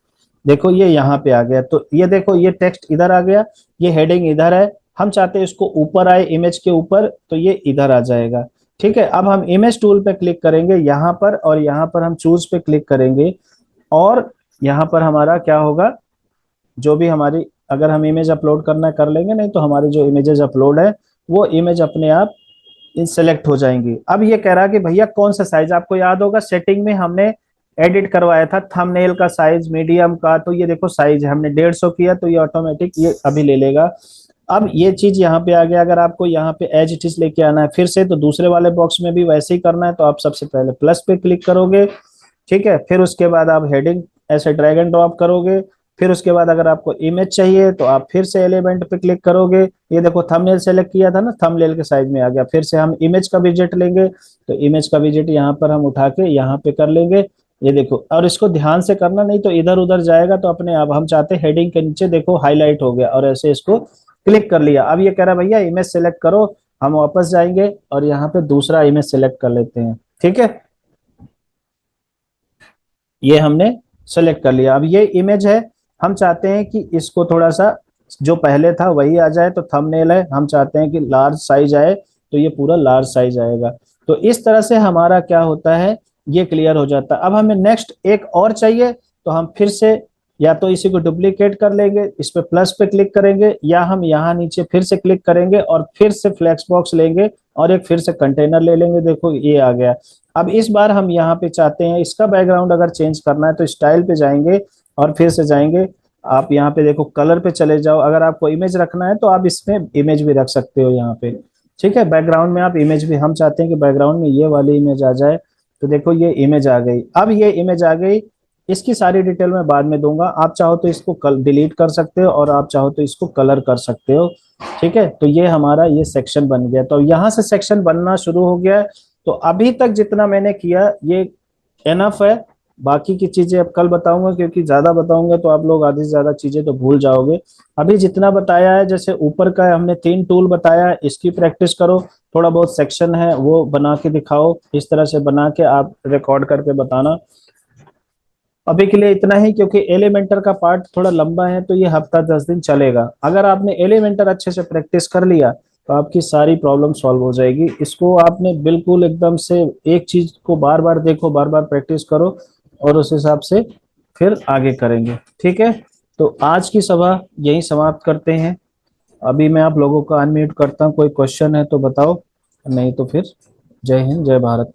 देखो ये यहाँ पे आ गया, तो ये देखो ये टेक्स्ट इधर आ गया, ये हेडिंग इधर है। हम चाहते हैं इसको ऊपर आए, इमेज के ऊपर, तो ये इधर आ जाएगा। ठीक है, अब हम इमेज टूल पे क्लिक करेंगे यहाँ पर, और यहाँ पर हम चूज पे क्लिक करेंगे, और यहाँ पर हमारा क्या होगा, जो भी हमारी, अगर हम इमेज अपलोड करना कर लेंगे, नहीं तो हमारी जो इमेजेस अपलोड है वो इमेज अपने आप सेलेक्ट हो जाएंगी। अब ये कह रहा है कि भैया कौन सा साइज, आपको याद होगा सेटिंग में हमने एडिट करवाया था थंबनेल का साइज मीडियम का, तो ये देखो साइज है, हमने 150 किया तो ये ऑटोमेटिक ये अभी ले लेगा। अब ये चीज यहाँ पे आ गया। अगर आपको यहाँ पे एज इट इज लेके आना है फिर से, तो दूसरे वाले बॉक्स में भी वैसे ही करना है, तो आप सबसे पहले प्लस पे क्लिक करोगे। ठीक है, फिर उसके बाद आप हेडिंग ऐसे ड्रैग एंड ड्रॉप करोगे। फिर उसके बाद अगर आपको इमेज चाहिए तो आप फिर से एलिमेंट पे क्लिक करोगे। ये देखो थंबनेल सेलेक्ट किया था ना, थंबनेल के साइज में आ गया। फिर से हम इमेज का विजेट लेंगे, तो इमेज का विजेट यहाँ पर हम उठा के यहाँ पे कर लेंगे। ये देखो, और इसको ध्यान से करना, नहीं तो इधर उधर जाएगा तो अपने आप। हम चाहते हैं हेडिंग के नीचे देखो हाईलाइट हो गया, और ऐसे इसको क्लिक कर लिया। अब ये कह रहा है भैया इमेज सेलेक्ट करो, हम वापस जाएंगे और यहाँ पे दूसरा इमेज सेलेक्ट कर लेते हैं। ठीक है, ये हमने सेलेक्ट कर लिया। अब ये इमेज है, हम चाहते हैं कि इसको थोड़ा सा जो पहले था वही आ जाए, तो थंबनेल है, हम चाहते हैं कि लार्ज साइज आए, तो ये पूरा लार्ज साइज आएगा। तो इस तरह से हमारा क्या होता है, ये क्लियर हो जाता है। अब हमें नेक्स्ट एक और चाहिए, तो हम फिर से या तो इसी को डुप्लीकेट कर लेंगे, इस पे प्लस पे क्लिक करेंगे, या हम यहाँ नीचे फिर से क्लिक करेंगे और फिर से फ्लेक्स बॉक्स लेंगे और एक फिर से कंटेनर ले लेंगे। देखो ये आ गया। अब इस बार हम यहाँ पे चाहते हैं इसका बैकग्राउंड अगर चेंज करना है तो स्टाइल पे जाएंगे और फिर से जाएंगे। आप यहाँ पे देखो कलर पे चले जाओ, अगर आपको इमेज रखना है तो आप इसमें इमेज भी रख सकते हो यहाँ पे। ठीक है, बैकग्राउंड में आप इमेज भी, हम चाहते हैं कि बैकग्राउंड में ये वाली इमेज आ जाए, तो देखो ये इमेज आ गई। अब ये इमेज आ गई, इसकी सारी डिटेल मैं बाद में दूंगा। आप चाहो तो इसको डिलीट कर सकते हो और आप चाहो तो इसको कलर कर सकते हो। ठीक है, तो ये हमारा ये सेक्शन बन गया। तो यहाँ से सेक्शन बनना शुरू हो गया है। तो अभी तक जितना मैंने किया ये एनफ है। बाकी की चीजें अब कल बताऊंगा, क्योंकि ज्यादा बताऊंगा तो आप लोग आधी से ज्यादा चीजें तो भूल जाओगे। अभी जितना बताया है, जैसे ऊपर का हमने 3 टूल बताया है, इसकी प्रैक्टिस करो। थोड़ा बहुत सेक्शन है वो बना के दिखाओ, इस तरह से बना के आप रिकॉर्ड करके बताना। अभी के लिए इतना ही, क्योंकि एलिमेंटर का पार्ट थोड़ा लंबा है तो ये हफ्ता 10 दिन चलेगा। अगर आपने एलिमेंटर अच्छे से प्रैक्टिस कर लिया तो आपकी सारी प्रॉब्लम सॉल्व हो जाएगी। इसको आपने बिल्कुल एकदम से एक चीज को बार बार देखो, बार बार प्रैक्टिस करो, और उस हिसाब से फिर आगे करेंगे। ठीक है, तो आज की सभा यही समाप्त करते हैं। अभी मैं आप लोगों को अनम्यूट करता हूँ, कोई क्वेश्चन है तो बताओ, नहीं तो फिर जय हिंद जय भारत।